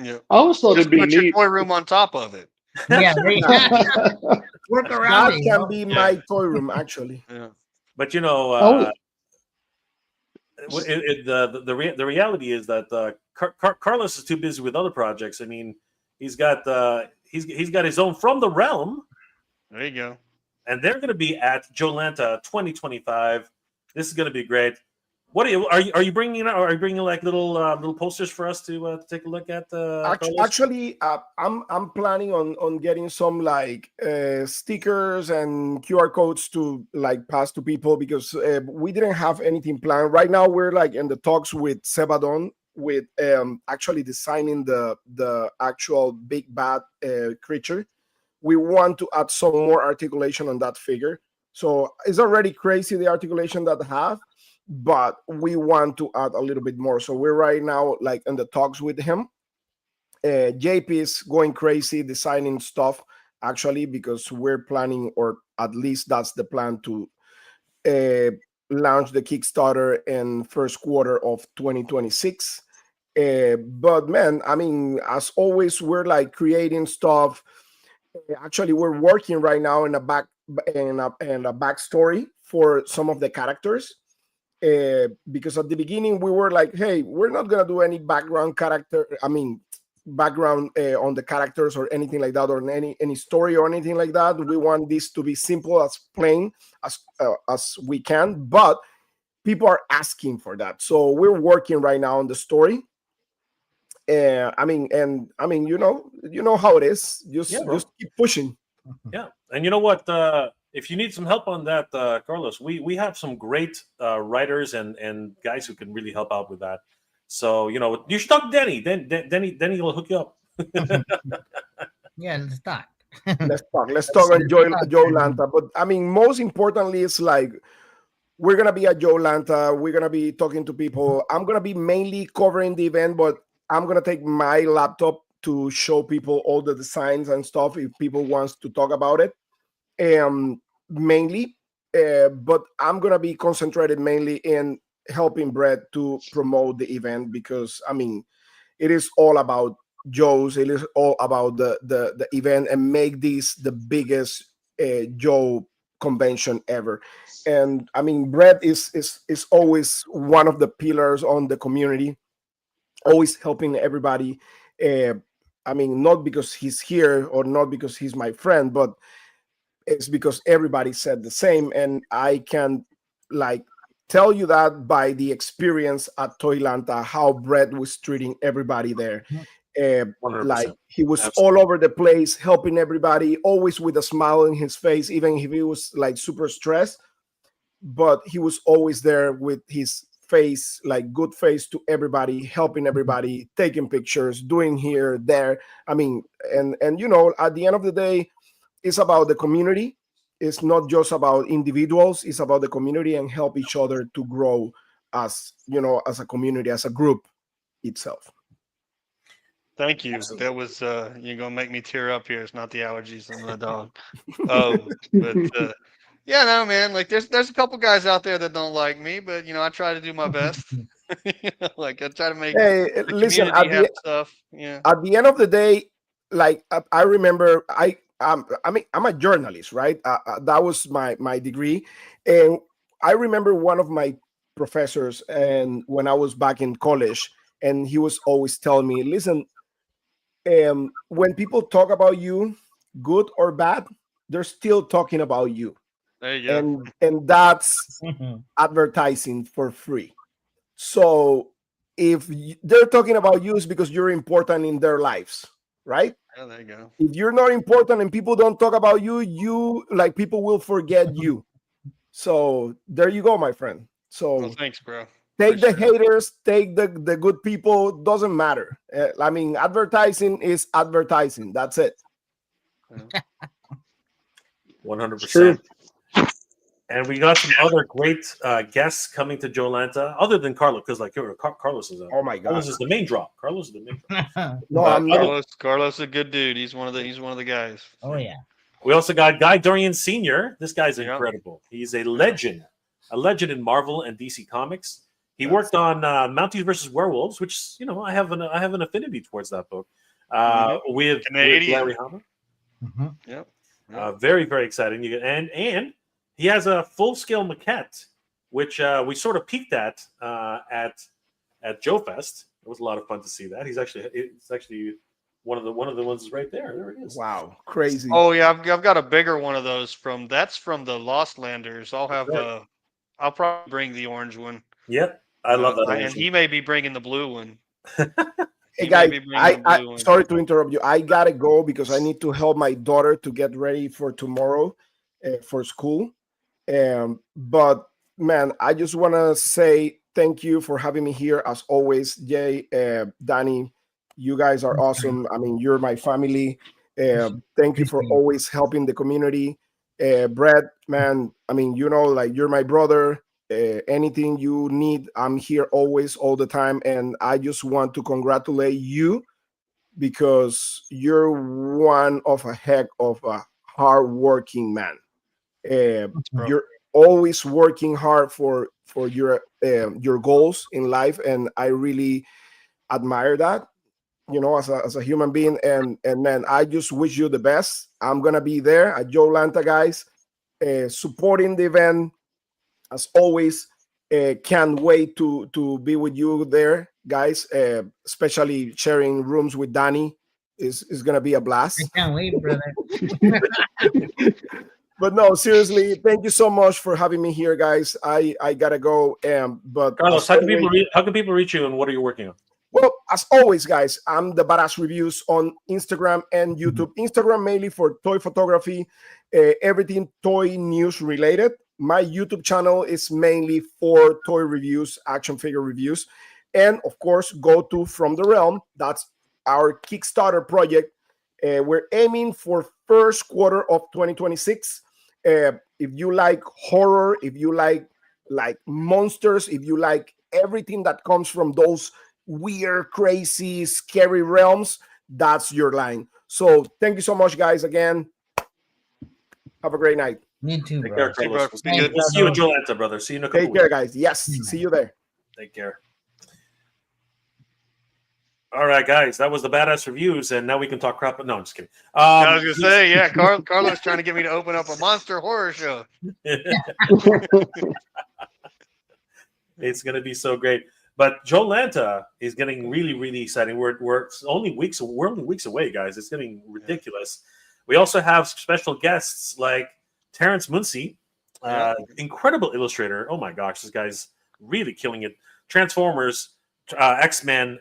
Speaker 4: Yeah.
Speaker 5: I always thought
Speaker 4: Just
Speaker 5: it'd be
Speaker 4: put your
Speaker 5: neat.
Speaker 4: toy room on top of it.
Speaker 2: Yeah, work around
Speaker 6: That
Speaker 2: it.
Speaker 6: can be my toy room, actually.
Speaker 4: Yeah.
Speaker 3: But you know,
Speaker 5: Oh.
Speaker 3: the reality is that Carlos is too busy with other projects. I mean, he's got he's got his own From the Realm,
Speaker 4: There you go.
Speaker 3: and they're going to be at JoeLanta 2025. This is going to be great. What are you bringing? Are you bringing like little posters for us to take a look at?
Speaker 6: Actually, I'm planning on getting some like stickers and QR codes to like pass to people because we didn't have anything planned. Right now, we're like in the talks with Sebadon with actually designing the actual big bad creature. We want to add some more articulation on that figure. So it's already crazy the articulation that I have, but we want to add a little bit more. So we're right now like in the talks with him. JP is going crazy designing stuff actually because we're planning, or at least that's the plan, to launch the Kickstarter in first quarter of 2026. But man, I mean, as always, we're like creating stuff. Actually, we're working right now in a backstory for some of the characters. Because at the beginning we were like, hey, we're not gonna do any background on the characters or anything like that, or any story or anything like that. We want this to be simple, as plain as we can, but people are asking for that, so we're working right now on the story. I mean, you know how it is. Just keep pushing.
Speaker 3: Yeah, and you know what? If you need some help on that, Carlos, we have some great writers and guys who can really help out with that. So you know, you should talk to Denny. Denny will hook you up.
Speaker 2: Yeah, let's talk.
Speaker 6: Let's talk on JoeLanta. But I mean, most importantly, it's like we're gonna be at JoeLanta. We're gonna be talking to people. I'm gonna be mainly covering the event, but I'm gonna take my laptop to show people all the designs and stuff if people wants to talk about it. Mainly, but I'm gonna be concentrated mainly in helping Brett to promote the event because I mean, it is all about Joe's. It is all about the event and make this the biggest Joe convention ever. And I mean, Brett is always one of the pillars on the community, always helping everybody. I mean, not because he's here or not because he's my friend, but it's because everybody said the same. And I can like tell you that by the experience at JoeLanta, how Brett was treating everybody there.
Speaker 3: 100%.
Speaker 6: Like he was
Speaker 3: Absolutely.
Speaker 6: all over the place, helping everybody, always with a smile on his face, even if he was like super stressed. But he was always there with his face, like good face to everybody, helping everybody, taking pictures, doing here, there. I mean, and you know, at the end of the day, it's about the community. It's not just about individuals. It's about the community and help each other to grow as, you know, as a community, as a group itself.
Speaker 4: Thank you. That was you're gonna make me tear up here. It's not the allergies and the dog. But yeah, no, man. Like there's a couple guys out there that don't like me, but you know, I try to do my best. You know, like I try to make
Speaker 6: Hey,
Speaker 4: the
Speaker 6: listen,
Speaker 4: community have stuff. Yeah.
Speaker 6: at the end of the day, like I remember, I mean, I'm a journalist, right? That was my degree, and I remember one of my professors, and when I was back in college, and he was always telling me, "Listen, when people talk about you, good or bad, they're still talking about you,
Speaker 4: There you go.
Speaker 6: and that's advertising for free. So if they're talking about you, is because you're important in their lives, right?
Speaker 4: Yeah, there you go.
Speaker 6: If you're not important and people don't talk about you, you like people will forget you. So there you go, my friend. So
Speaker 4: Well, thanks, bro.
Speaker 6: take the
Speaker 4: Appreciate it.
Speaker 6: haters, take the good people, doesn't matter. I mean, advertising is advertising. That's it.
Speaker 4: Yeah.
Speaker 3: 100%. And we got some other great guests coming to JoeLanta, other than Carlos, because like Carlos is
Speaker 6: Oh my God.
Speaker 3: Carlos is the main draw. Carlos is the main draw.
Speaker 6: No, I'm not.
Speaker 4: Carlos is a good dude. He's one of the guys.
Speaker 2: Oh yeah.
Speaker 3: We also got Guy Dorian Sr. This guy's
Speaker 4: Yeah.
Speaker 3: incredible. He's a legend in Marvel and DC Comics. He
Speaker 4: Yes.
Speaker 3: worked on Mounties versus Werewolves, which you know I have an affinity towards that book. With
Speaker 4: Canadian.
Speaker 3: Larry Hama.
Speaker 2: Mhm.
Speaker 4: Yep.
Speaker 3: Very, very exciting. And he has a full-scale maquette, which we sort of peeked at Joe Fest. It was a lot of fun to see that. It's actually one of the ones right there. There it is.
Speaker 6: Wow, crazy.
Speaker 4: Oh yeah, I've got a bigger one of those from the Lost Landers. I'll have
Speaker 3: right.
Speaker 4: I'll probably bring the orange one.
Speaker 3: Yep, I love that.
Speaker 4: And he may be bringing the blue one.
Speaker 6: Hey
Speaker 4: He
Speaker 6: guys,
Speaker 4: may be bringing the blue one.
Speaker 6: sorry to interrupt you. I gotta go because I need to help my daughter to get ready for tomorrow for school. But man, I just want to say thank you for having me here as always, Jay, Danny. You guys are awesome. I mean, you're my family. Thank you for always helping the community. Brett, man, I mean, you know, like you're my brother. Anything you need, I'm here always, all the time. And I just want to congratulate you because you're one of a heck of a hardworking man. You're always working hard for your goals in life, and I really admire that. You know, as a human being, and man, I just wish you the best. I'm gonna be there at JoeLanta, guys, supporting the event as always. Can't wait to be with you there, guys. Especially sharing rooms with Danny is gonna be a blast.
Speaker 2: I can't wait, brother.
Speaker 6: But no, seriously, thank you so much for having me here, guys. I gotta go. But
Speaker 3: Carlos, how can people reach you, and what are you working on?
Speaker 6: well, as always, guys, I'm the Badass Reviews on Instagram and YouTube. Instagram mainly for toy photography, everything toy news related. My YouTube channel is mainly for toy reviews, action figure reviews, and of course, go to From the Realm. That's our Kickstarter project. We're aiming for first quarter of 2026. If you like horror, if you like monsters, if you like everything that comes from those weird, crazy, scary realms, that's your line. So thank you so much, guys. Again, have a great night.
Speaker 2: Me too,
Speaker 3: Take
Speaker 2: bro.
Speaker 3: care, Carlos.
Speaker 4: Be good.
Speaker 3: We'll see you at JoeLanta, brother. See you in a couple
Speaker 6: Take care,
Speaker 3: weeks.
Speaker 6: guys. Yes, see you there.
Speaker 3: Take care. All right, guys, that was the badass reviews, and now we can talk crap. No, I'm just kidding.
Speaker 4: I was gonna say, yeah, Carlos trying to get me to open up a monster horror show.
Speaker 3: It's going to be so great. But JoeLanta is getting really, really exciting. We're only weeks away, guys. It's getting ridiculous. We also have special guests like Terrence Muncy, incredible illustrator. Oh my gosh, this guy's really killing it. Transformers, X-Men,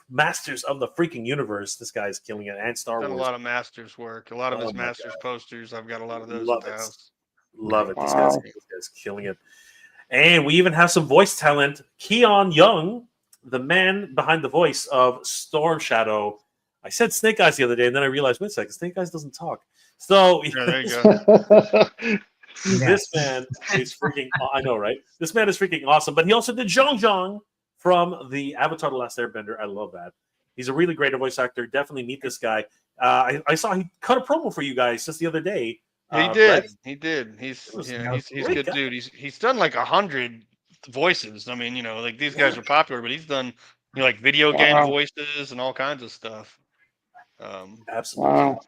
Speaker 3: masters of the freaking universe. This guy's killing it, and Star
Speaker 4: Done
Speaker 3: Wars.
Speaker 4: a lot of Masters work. A lot of
Speaker 3: Oh
Speaker 4: his
Speaker 3: my
Speaker 4: Masters
Speaker 3: God.
Speaker 4: posters. I've got a lot of those
Speaker 3: Love
Speaker 4: at the
Speaker 3: it.
Speaker 4: house.
Speaker 3: Love it. This
Speaker 5: Wow.
Speaker 3: guy's killing it. And we even have some voice talent. Keone Yonge, the man behind the voice of Storm Shadow. I said Snake Eyes the other day, and then I realized, wait a second, Snake Eyes doesn't talk. So
Speaker 4: Yeah, there you go.
Speaker 3: this man is freaking, I know, right? This man is freaking awesome. But he also did Zhong from the Avatar The Last Airbender. I love that. He's a really great voice actor. Definitely meet this guy. I saw he cut a promo for you guys just the other day.
Speaker 4: He did.
Speaker 3: Brett.
Speaker 4: He did. He's
Speaker 3: was
Speaker 4: he's a
Speaker 3: great
Speaker 4: good
Speaker 3: guy.
Speaker 4: dude. He's done like 100 voices. I mean, like these guys are popular, but he's done like video game
Speaker 5: Wow.
Speaker 4: voices and all kinds of stuff.
Speaker 3: Absolutely.
Speaker 5: Wow.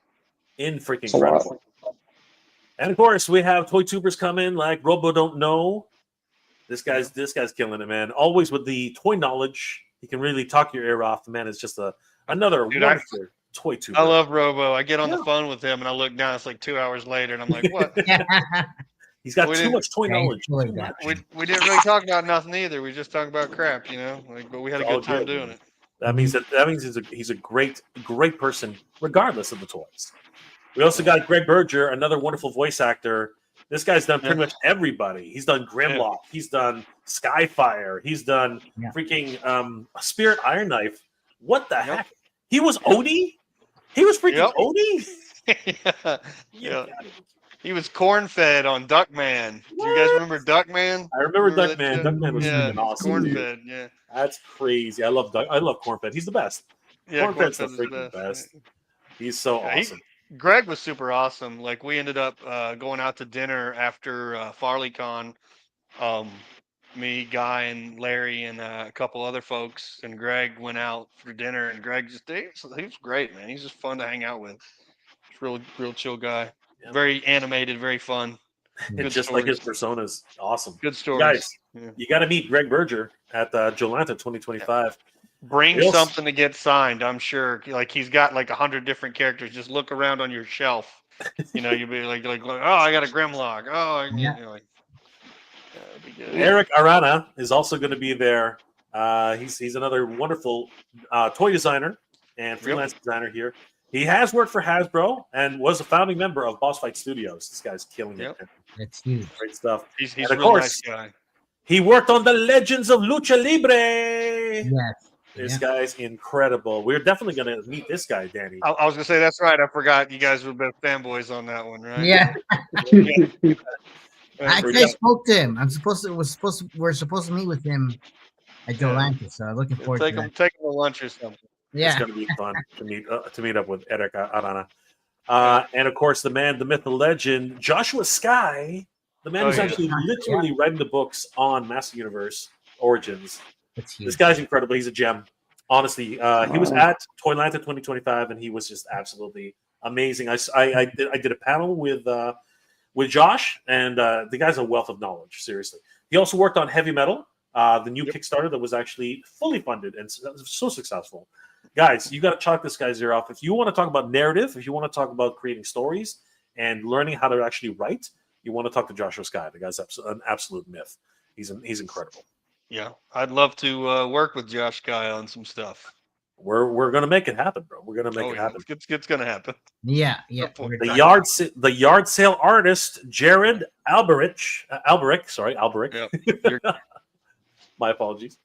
Speaker 3: In freaking
Speaker 5: That's a lot.
Speaker 3: incredible. And of course, we have toy tubers come in like Robo Don't Know. This guy's killing it, man. Always with the toy knowledge. He can really talk your ear off. The man is just another
Speaker 4: Dude,
Speaker 3: wonderful toy tuber.
Speaker 4: I love Robo. I get on
Speaker 3: Yeah.
Speaker 4: the phone with him and I look down. It's like 2 hours later, and I'm like, "What?
Speaker 3: He's got
Speaker 4: We
Speaker 3: too
Speaker 4: didn't-
Speaker 3: much toy knowledge.
Speaker 2: Really
Speaker 3: Too
Speaker 2: good.
Speaker 3: much.
Speaker 4: we didn't really talk about nothing either. We just talked about crap, but we had a
Speaker 3: It's all
Speaker 4: good time
Speaker 3: good.
Speaker 4: doing it."
Speaker 3: That means he's a great person, regardless of the toys. We also got Greg Berger, another wonderful voice actor. This guy's done pretty much everybody. He's done Grimlock. He's done Skyfire. He's done freaking Spirit Iron Knife. What the heck? He was Odie? He was freaking Odie?
Speaker 4: yeah. He was corn-fed on Duckman. Do you guys remember Duckman?
Speaker 3: I remember
Speaker 4: that
Speaker 3: Duckman.
Speaker 4: show?
Speaker 3: Duckman was freaking awesome.
Speaker 4: Corn-fed, yeah.
Speaker 3: That's crazy. I love Cornfed. He's the best.
Speaker 4: Yeah,
Speaker 3: Cornfed's the
Speaker 4: Cornfed is
Speaker 3: freaking best. He's so awesome.
Speaker 4: Greg was super awesome. Like we ended up going out to dinner after FarleyCon. Me, Guy, and Larry, and a couple other folks, and Greg went out for dinner. And Greg he was great, man. He's just fun to hang out with. He's real chill guy.
Speaker 3: Yeah.
Speaker 4: Very animated, very fun.
Speaker 3: And just like his personas, awesome.
Speaker 4: Good stories.
Speaker 3: Guys,
Speaker 4: Yeah.
Speaker 3: you got to meet Greg Berger at JoeLanta 2025.
Speaker 4: Bring
Speaker 3: Yes.
Speaker 4: something to get signed. I'm sure. Like he's got like 100 different characters. Just look around on your shelf. You'll be like, oh, I got a Grimlock. Oh, you're like, that'd be good.
Speaker 3: Eric Arana is also going to be there. He's another wonderful toy designer and freelance designer here. He has worked for Hasbro and was a founding member of Boss Fight Studios. This guy's killing it.
Speaker 2: That's huge.
Speaker 3: Great stuff.
Speaker 4: He's
Speaker 3: And
Speaker 4: a
Speaker 3: of
Speaker 4: real
Speaker 3: course,
Speaker 4: nice guy.
Speaker 3: he worked on the Legends of Lucha Libre.
Speaker 2: Yes.
Speaker 3: This guy's incredible. We're definitely going to meet this guy, Danny.
Speaker 4: I was gonna say that's right. I forgot you guys were both fanboys on that one, right?
Speaker 2: Yeah.
Speaker 3: We're
Speaker 2: Actually, I spoke to him. We're supposed to meet with him at JoeLanta, so I'm looking forward to that.
Speaker 4: Take him to lunch or something.
Speaker 3: It's
Speaker 2: Yeah.
Speaker 3: going to be fun to meet up with Eric Arana. And of course, the man, the myth, the legend, Joshua Sky, the man who's actually literally writing the books on Master Universe Origins.
Speaker 2: That's huge.
Speaker 3: This guy's incredible. He's a gem. Honestly, he was at Toylanta 2025, and he was just absolutely amazing. I did a panel with Josh, and the guy's a wealth of knowledge. Seriously, he also worked on Heavy Metal, the new Kickstarter that was actually fully funded and so successful. Guys, you got to chalk this guy's ear off. If you want to talk about narrative, if you want to talk about creating stories and learning how to actually write, you want to talk to Joshua Sky. The guy's an absolute myth. He's incredible.
Speaker 4: Yeah, I'd love to work with Josh Guy on some stuff.
Speaker 3: We're gonna make it happen, bro. We're gonna make it happen.
Speaker 4: It's gonna happen.
Speaker 2: Yeah.
Speaker 3: The yard sale artist Jared Alberic.
Speaker 4: Yep.
Speaker 3: My apologies.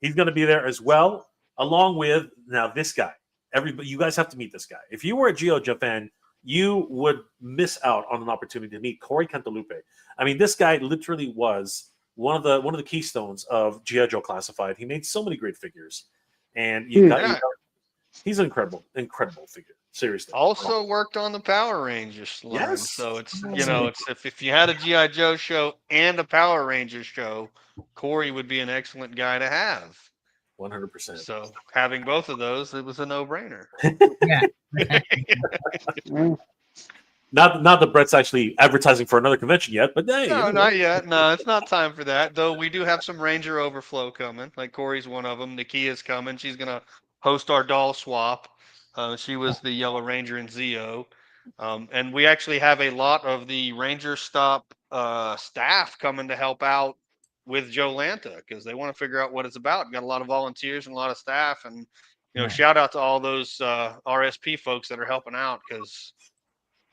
Speaker 3: He's gonna be there as well, along with now this guy. Everybody, you guys have to meet this guy. If you were a GeoJa fan, you would miss out on an opportunity to meet Corey Cantalupe. I mean, this guy literally was one of the keystones of G.I. Joe Classified. He made so many great figures, and he's an incredible figure. Seriously.
Speaker 4: Also worked on the Power Rangers line.
Speaker 3: Yes.
Speaker 4: So it's if you had a G.I. Joe show and a Power Rangers show, Corey would be an excellent guy to have.
Speaker 3: 100%.
Speaker 4: So having both of those, it was a no-brainer.
Speaker 2: Yeah.
Speaker 5: Well,
Speaker 3: Not that Brett's actually advertising for another convention yet, but hey,
Speaker 4: No,
Speaker 3: anyway.
Speaker 4: not yet. No, it's not time for that. Though we do have some Ranger overflow coming. Like Corey's one of them. Nikia's coming. She's gonna host our doll swap. She was the Yellow Ranger in Zeo. And we actually have a lot of the Ranger Stop staff coming to help out with JoeLanta because they want to figure out what it's about. Got a lot of volunteers and a lot of staff, and shout out to all those RSP folks that are helping out because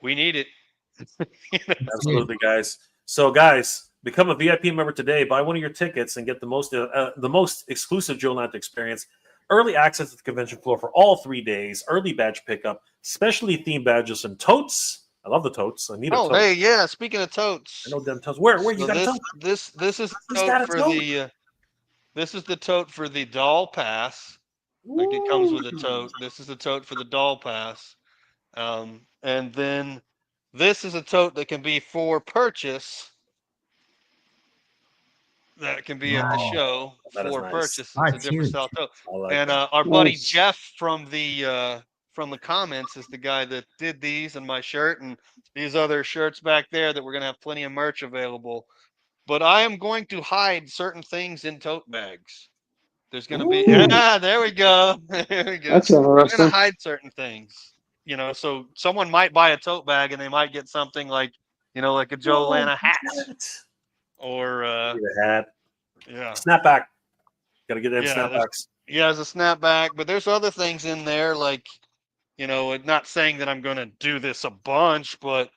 Speaker 4: we need it.
Speaker 3: Absolutely, guys. So, guys, become a VIP member today. Buy one of your tickets and get the most exclusive JoeLanta experience. Early access to the convention floor for all 3 days. Early badge pickup. Specially themed badges and totes. I love the totes. I need a tote.
Speaker 4: Hey, yeah. Speaking of totes,
Speaker 3: I know them totes. Where you
Speaker 4: so
Speaker 3: got a tote?
Speaker 4: this is the
Speaker 3: Who's got
Speaker 4: tote
Speaker 3: a
Speaker 4: for
Speaker 3: tote?
Speaker 4: the this is the tote for the doll pass. Like it comes with a tote. This is the tote for the doll pass. And then this is a tote that can be for purchase. That can be at the
Speaker 2: Wow.
Speaker 4: show
Speaker 3: That is
Speaker 4: for
Speaker 3: nice.
Speaker 4: purchase. It's a
Speaker 2: That's
Speaker 4: different
Speaker 2: huge.
Speaker 4: style tote.
Speaker 3: I like
Speaker 4: And
Speaker 3: that.
Speaker 4: our buddy
Speaker 5: Nice.
Speaker 4: Jeff from the comments is the guy that did these and my shirt and these other shirts back there that we're gonna have plenty of merch available. But I am going to hide certain things in tote bags. There's gonna be
Speaker 5: Ooh.
Speaker 4: there we go. There we go.
Speaker 5: That's
Speaker 4: We're gonna
Speaker 5: interesting.
Speaker 4: hide certain things. So someone might buy a tote bag and they might get something like like a JoeLanta hat or
Speaker 3: Get a hat.
Speaker 4: yeah.
Speaker 3: Snapback. Got to get them
Speaker 4: Yeah,
Speaker 3: snapbacks.
Speaker 4: Yeah, as a snapback, but there's other things in there like, not saying that I'm going to do this a bunch, but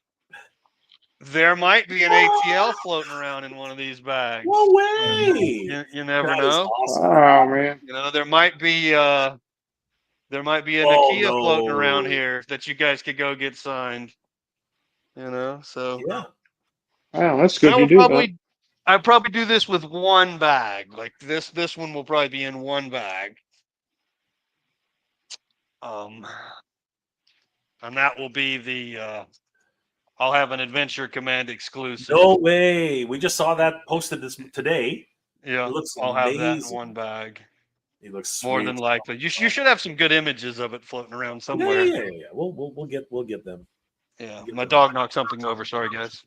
Speaker 4: there might be an ATL floating around in one of these bags.
Speaker 3: No way.
Speaker 4: You never
Speaker 3: That is
Speaker 4: know.
Speaker 3: awesome.
Speaker 5: Oh man.
Speaker 4: There might be a
Speaker 3: Oh,
Speaker 4: Nikia floating
Speaker 3: no.
Speaker 4: around here that you guys could go get signed. So
Speaker 3: Yeah.
Speaker 5: Wow, that's good.
Speaker 4: I
Speaker 5: You
Speaker 4: will
Speaker 5: do that.
Speaker 4: I'd probably do this with one bag. Like this one will probably be in one bag. And that will be the I'll have an Adventure Command exclusive.
Speaker 3: No way. We just saw that posted today.
Speaker 4: Yeah,
Speaker 3: It looks
Speaker 4: I'll have that in
Speaker 3: amazing.
Speaker 4: one bag.
Speaker 3: It looks
Speaker 4: More
Speaker 3: sweet.
Speaker 4: than likely. You should have some good images of it floating around
Speaker 3: Yeah,
Speaker 4: somewhere.
Speaker 3: yeah. We'll get them.
Speaker 4: Yeah, my dog knocked something over. Sorry, guys.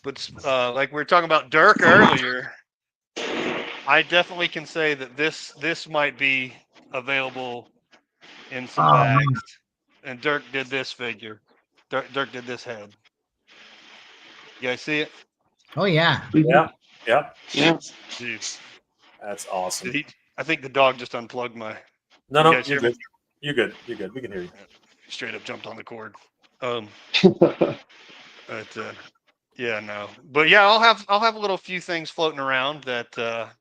Speaker 4: But like we were talking about Dirk earlier, I definitely can say that this might be available in some
Speaker 2: Oh,
Speaker 4: bags.
Speaker 2: man.
Speaker 4: And Dirk did this figure. Dirk did this head. You guys see it?
Speaker 2: Oh yeah.
Speaker 3: Yeah.
Speaker 5: Yeah.
Speaker 4: Dude,
Speaker 3: That's awesome.
Speaker 4: I think the dog just unplugged my.
Speaker 3: No,
Speaker 4: You guys
Speaker 3: you're
Speaker 4: hear me?
Speaker 3: good. You're good. You're good. We can hear you.
Speaker 4: Straight up jumped on the cord. But yeah, no. But yeah, I'll have a little few things floating around that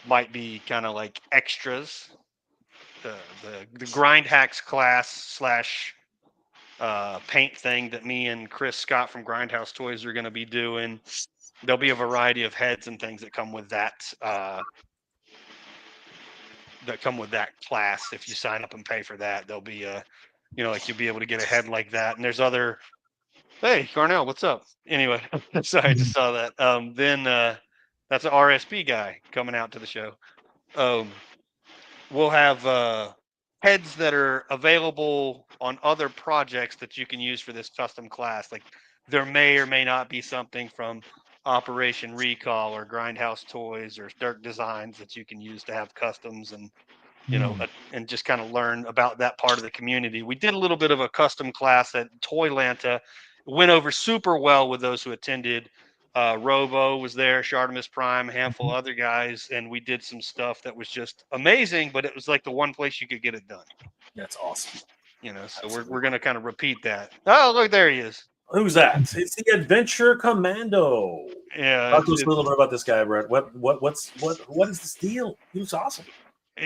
Speaker 4: might be kind of like extras. The grind hacks class / paint thing that me and Chris Scott from Grindhouse Toys are going to be doing. There'll be a variety of heads and things that come with that class. If you sign up and pay for that, there'll be like you'll be able to get a head like that. And there's other. Hey, Carnell, what's up? Anyway, sorry, I just saw that. Then that's an RSP guy coming out to the show. We'll have heads that are available on other projects that you can use for this custom class. Like there may or may not be something from Operation Recall or Grindhouse Toys or Dirk Designs that you can use to have customs and and just kind of learn about that part of the community. We did a little bit of a custom class at JoeLanta. Went over super well with those who attended. Robo was there, Shartimus Prime, a handful of other guys, and we did some stuff that was just amazing, but it was like the one place you could get it done.
Speaker 3: That's awesome.
Speaker 4: So we're going to kind of repeat that. Oh, look, there he is.
Speaker 3: Who's that? It's the Adventure Commando.
Speaker 4: Yeah.
Speaker 3: Talk to us a little bit about this guy, Brett. What is this deal? He looks awesome.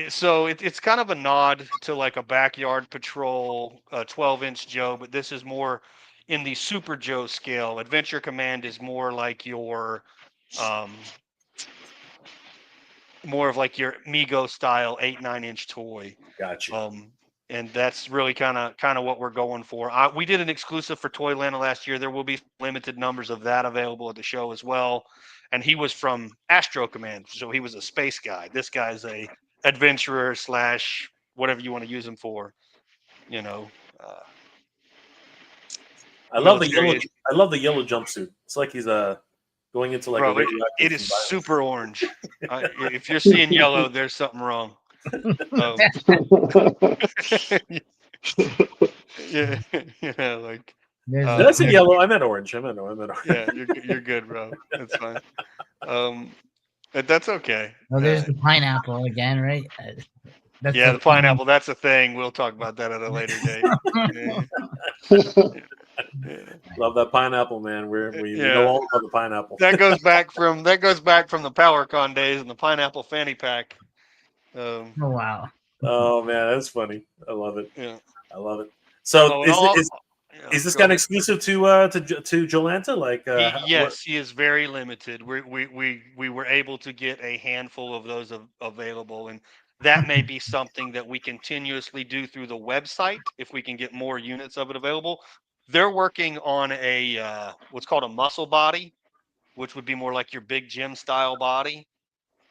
Speaker 4: So it's kind of a nod to like a backyard patrol 12-inch Joe, but this is more in the Super Joe scale. Adventure Command is more like your more of like your Mego style 8-9-inch toy.
Speaker 3: Gotcha.
Speaker 4: and that's really kind of what we're going for. We did an exclusive for JoeLanta last year. There will be limited numbers of that available at the show as well. And he was from Astro Command, so he was a space guy. This guy's a adventurer / whatever you want to use him for. You know,
Speaker 3: I love the
Speaker 4: military
Speaker 3: yellow.
Speaker 4: is-
Speaker 3: I love the yellow jumpsuit. It's like he's going into like
Speaker 4: Bro,
Speaker 3: a radioactive
Speaker 4: it is
Speaker 3: environment.
Speaker 4: super orange. If you're seeing yellow, there's something wrong. Yeah, yeah, like
Speaker 2: There's
Speaker 3: Did I say yellow? I meant orange. I meant orange.
Speaker 4: yeah, you're good, bro. That's fine. But that's okay.
Speaker 2: there's the pineapple again, right? That's
Speaker 4: Yeah, the pineapple. That's a thing. We'll talk about that at a later date. Yeah.
Speaker 3: Love that pineapple, man. We
Speaker 4: Yeah.
Speaker 3: know all about the pineapple.
Speaker 4: That goes back from the PowerCon days and the pineapple fanny pack.
Speaker 2: Oh wow.
Speaker 3: Oh man, that's funny. I love it.
Speaker 4: Yeah.
Speaker 3: I love it. So
Speaker 4: Yeah,
Speaker 3: is this
Speaker 4: go
Speaker 3: kind of
Speaker 4: ahead.
Speaker 3: exclusive to JoeLanta? Like
Speaker 4: Yes, he is very limited. We were able to get a handful of those available, and that may be something that we continuously do through the website if we can get more units of it available. They're working on a what's called a muscle body, which would be more like your big gym style body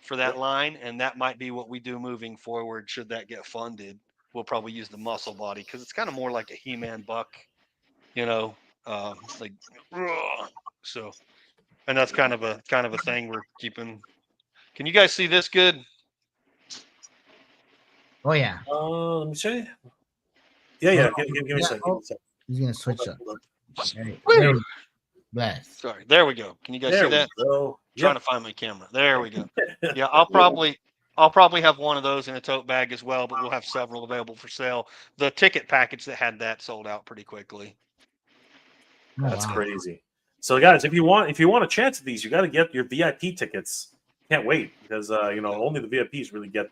Speaker 4: for that line, and that might be what we do moving forward. Should that get funded, we'll probably use the muscle body because it's kind of more like a He-Man buck, you know, like so. And that's kind of a thing we're keeping. Can you guys see this good?
Speaker 2: Oh yeah.
Speaker 3: let me see. Yeah. Give me a second.
Speaker 2: He's gonna switch up.
Speaker 3: Hold on.
Speaker 2: There we- Bless.
Speaker 4: Sorry, there we go. Can you guys
Speaker 3: There
Speaker 4: see
Speaker 3: we
Speaker 4: that?
Speaker 3: go.
Speaker 4: Trying to find my camera. There we go. Yeah, I'll probably have one of those in a tote bag as well, but we'll have several available for sale. The ticket package that had that sold out pretty quickly.
Speaker 2: Oh,
Speaker 3: That's
Speaker 2: wow.
Speaker 3: crazy. So guys, if you want a chance at these, you got to get your VIP tickets. Can't wait because only the VIPs really get.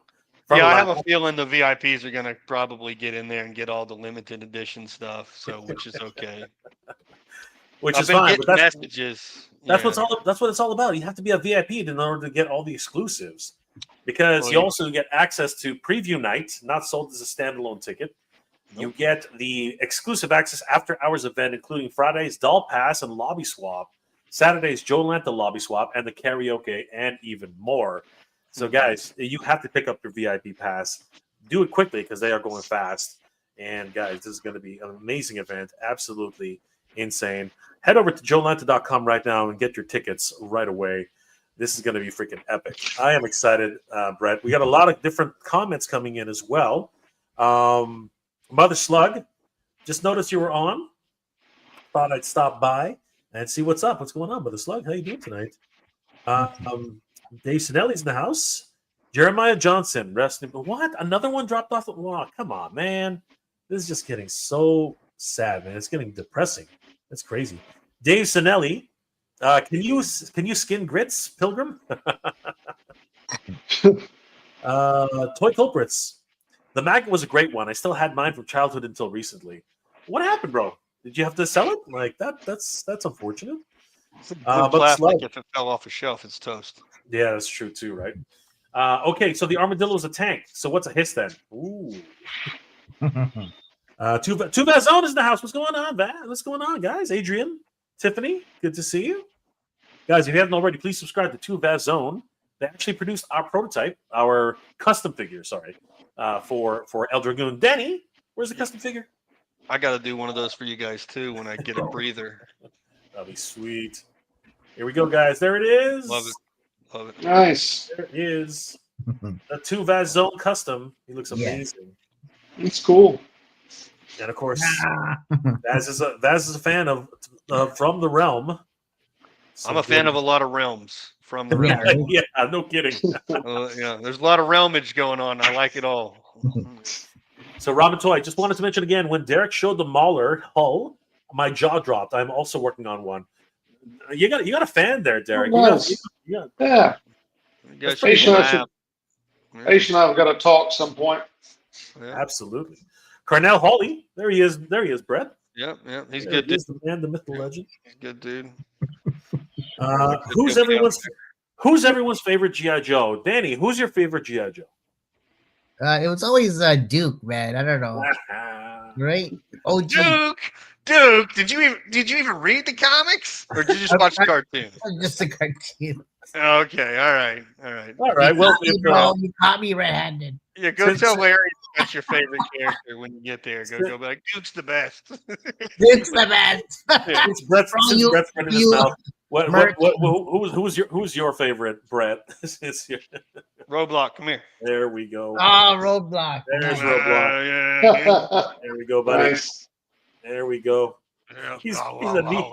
Speaker 4: Yeah, I have a feeling the VIPs are going to probably get in there and get all the limited edition stuff, so which is okay.
Speaker 3: Which
Speaker 4: I've
Speaker 3: is
Speaker 4: been
Speaker 3: fine.
Speaker 4: getting
Speaker 3: But that's
Speaker 4: messages.
Speaker 3: that's
Speaker 4: Yeah.
Speaker 3: what it's all about. You have to be a VIP in order to get all the exclusives, because
Speaker 4: Oh,
Speaker 3: you
Speaker 4: yeah.
Speaker 3: also get access to preview night, not sold as a standalone ticket. You
Speaker 4: Nope.
Speaker 3: get the exclusive access after hours event, including Friday's Doll Pass and Lobby Swap, Saturday's JoeLanta Lobby Swap, and the karaoke, and even more. So, guys, you have to pick up your VIP pass. Do it quickly because they are going fast. And, guys, this is going to be an amazing event. Absolutely insane. Head over to JoeLanta.com right now and get your tickets right away. This is going to be freaking epic. I am excited, Brett. We got a lot of different comments coming in as well. Mother Slug, just noticed you were on. Thought I'd stop by and see what's up. What's going on, Mother Slug? How you doing tonight? Dave Sinelli's in the house. Jeremiah Johnson, resting. What? Another one dropped off? Oh, come on, man. This is just getting so sad, man. It's getting depressing. That's crazy. Dave Sinelli, can you skin grits, Pilgrim? Toy Culprits. The magnet was a great one. I still had mine from childhood until recently. What happened, bro? Did you have to sell it? Like that? That's unfortunate.
Speaker 4: It's a good
Speaker 3: but
Speaker 4: plastic.
Speaker 3: Slug.
Speaker 4: If it fell off a shelf, it's toast.
Speaker 3: Yeah, that's true too, right? Okay, so the armadillo is a tank. So what's a hiss then? Ooh. Two Vazone is in the house. What's going on, Vaz? What's going on, guys? Adrian, Tiffany, good to see you. Guys, if you haven't already, please subscribe to Two Vazone. They actually produced our prototype, our custom figure, for El Dragoon. Danny, where's the custom figure?
Speaker 4: I got to do one of those for you guys too when I get a breather.
Speaker 3: That'll be sweet. Here we go, guys. There it is.
Speaker 4: Love it. Love it.
Speaker 5: Nice.
Speaker 3: There it is. The Two Vazone custom. He looks
Speaker 2: Yeah.
Speaker 3: amazing.
Speaker 5: It's cool.
Speaker 3: And of course, Vaz is a fan of From the Realm. So
Speaker 4: I'm a fan of a lot of realms from the
Speaker 2: Yeah.
Speaker 4: realm.
Speaker 3: yeah, no kidding.
Speaker 4: Yeah, there's a lot of realmage going on. I like it all.
Speaker 3: So, Robin Toy, just wanted to mention again, when Derek showed the Mauler hull, my jaw dropped. I'm also working on one. You got a fan there, Derek.
Speaker 5: Oh, nice.
Speaker 3: You got-
Speaker 5: Yeah.
Speaker 4: You guys
Speaker 3: pretty
Speaker 4: should
Speaker 5: cool.
Speaker 4: laugh.
Speaker 5: Ace and I have got to talk some point.
Speaker 4: Yeah,
Speaker 3: absolutely. Carnell Hawley, there he is, Brett.
Speaker 4: yeah. He's
Speaker 3: There
Speaker 4: good,
Speaker 3: he
Speaker 4: dude.
Speaker 3: is, the man, the myth, the legend.
Speaker 4: He's good, dude.
Speaker 3: Who's everyone's favorite GI Joe? Danny, who's your favorite GI Joe?
Speaker 2: It was always Duke, man. I don't know, right? OG.
Speaker 4: Duke, did you even read the comics, or did you just watch the cartoon?
Speaker 2: Just a cartoon.
Speaker 4: Okay, all right.
Speaker 3: All right. Well,
Speaker 2: You caught me red-handed.
Speaker 4: Yeah, go tell Larry that's your favorite character when you get there. Go be like, Duke's the best.
Speaker 2: Duke's the best.
Speaker 3: Since Brett's running his mouth, who's your favorite, Brett?
Speaker 4: Roadblock, come here.
Speaker 3: There we go.
Speaker 2: Oh, Roadblock.
Speaker 3: There's Roadblock.
Speaker 4: Yeah.
Speaker 3: There we go, buddy.
Speaker 5: Nice.
Speaker 3: There we go. He's a neat.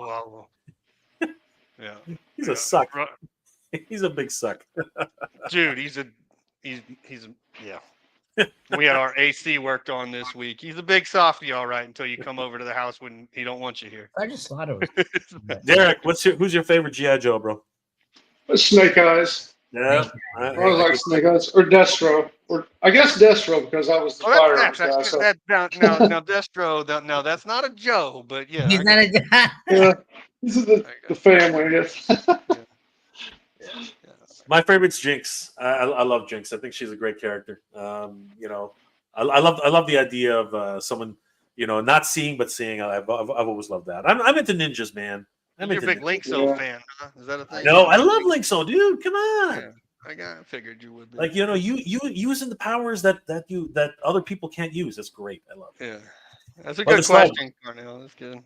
Speaker 4: Yeah.
Speaker 3: He's a suck. He's a big suck.
Speaker 4: Dude, he's yeah. We had our AC worked on this week. He's a big softie, all right, until you come over to the house when he don't want you here.
Speaker 2: I just slaughtered.
Speaker 3: Derek, who's your favorite GI Joe, bro?
Speaker 5: Snake Eyes.
Speaker 3: Yeah,
Speaker 5: I was like Snake Eyes or Destro, or I guess Destro because I was the firearms guy. So.
Speaker 4: Now Destro. No, that's not a Joe, but yeah.
Speaker 2: He's not a
Speaker 5: Yeah, this is the family. I guess.
Speaker 3: My favorite's Jinx. I love Jinx. I think she's a great character. You know, I love the idea of someone, you know, not seeing but seeing. I've always loved that. I'm into ninjas, man.
Speaker 4: You're a big Linkso fan, huh? Is that a thing?
Speaker 3: No, I love Linkso, dude. Come on.
Speaker 4: Yeah, I figured you would be.
Speaker 3: Like, you know, you using the powers that other people can't use. That's great. I love it.
Speaker 4: Yeah, that's a good question, Cornell. That's good.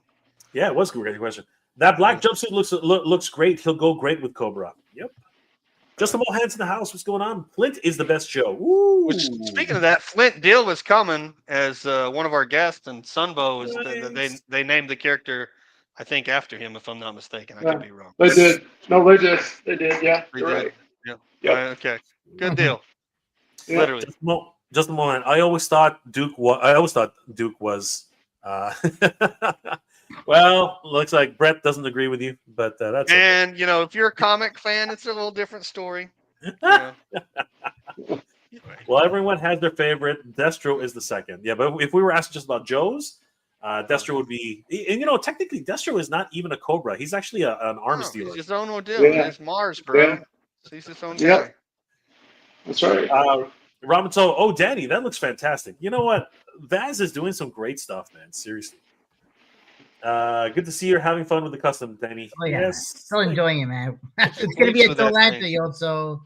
Speaker 3: Yeah, it was a great question. That black jumpsuit looks great. He'll go great with Cobra. Yep. Just the more hands in the house. What's going on? Flint is the best Joe. Ooh.
Speaker 4: Speaking of that, Flint Dill is coming as one of our guests, and Sunbow is they named the character, I think, after him, if I'm not mistaken. I could be wrong.
Speaker 5: They did. No, they did. They did. Yeah, you're right.
Speaker 4: Yeah.
Speaker 5: Yep.
Speaker 4: Okay. Good deal.
Speaker 5: Yeah.
Speaker 4: Literally.
Speaker 3: Just a moment. I always thought Duke was. Well, looks like Brett doesn't agree with you, but that's.
Speaker 4: And
Speaker 3: okay.
Speaker 4: you know, if you're a comic fan, it's a little different story. Yeah.
Speaker 3: Well, everyone has their favorite. Destro is the second. Yeah, but if we were asking just about Joe's, Destro would be. And you know, technically, Destro is not even a Cobra. He's actually an arms dealer.
Speaker 4: He's his own ordeal.
Speaker 5: Yeah.
Speaker 4: He's Mars, bro.
Speaker 5: Yeah.
Speaker 4: He's his own
Speaker 5: Yep.
Speaker 4: guy.
Speaker 5: That's right.
Speaker 3: Ramato, oh, Danny, that looks fantastic. You know what? Vaz is doing some great stuff, man. Seriously. Good to see you're having fun with the custom, Danny.
Speaker 2: Oh, yeah.
Speaker 3: Yes.
Speaker 2: Still enjoying it, man. It's going to be at JoeLanta, yo. So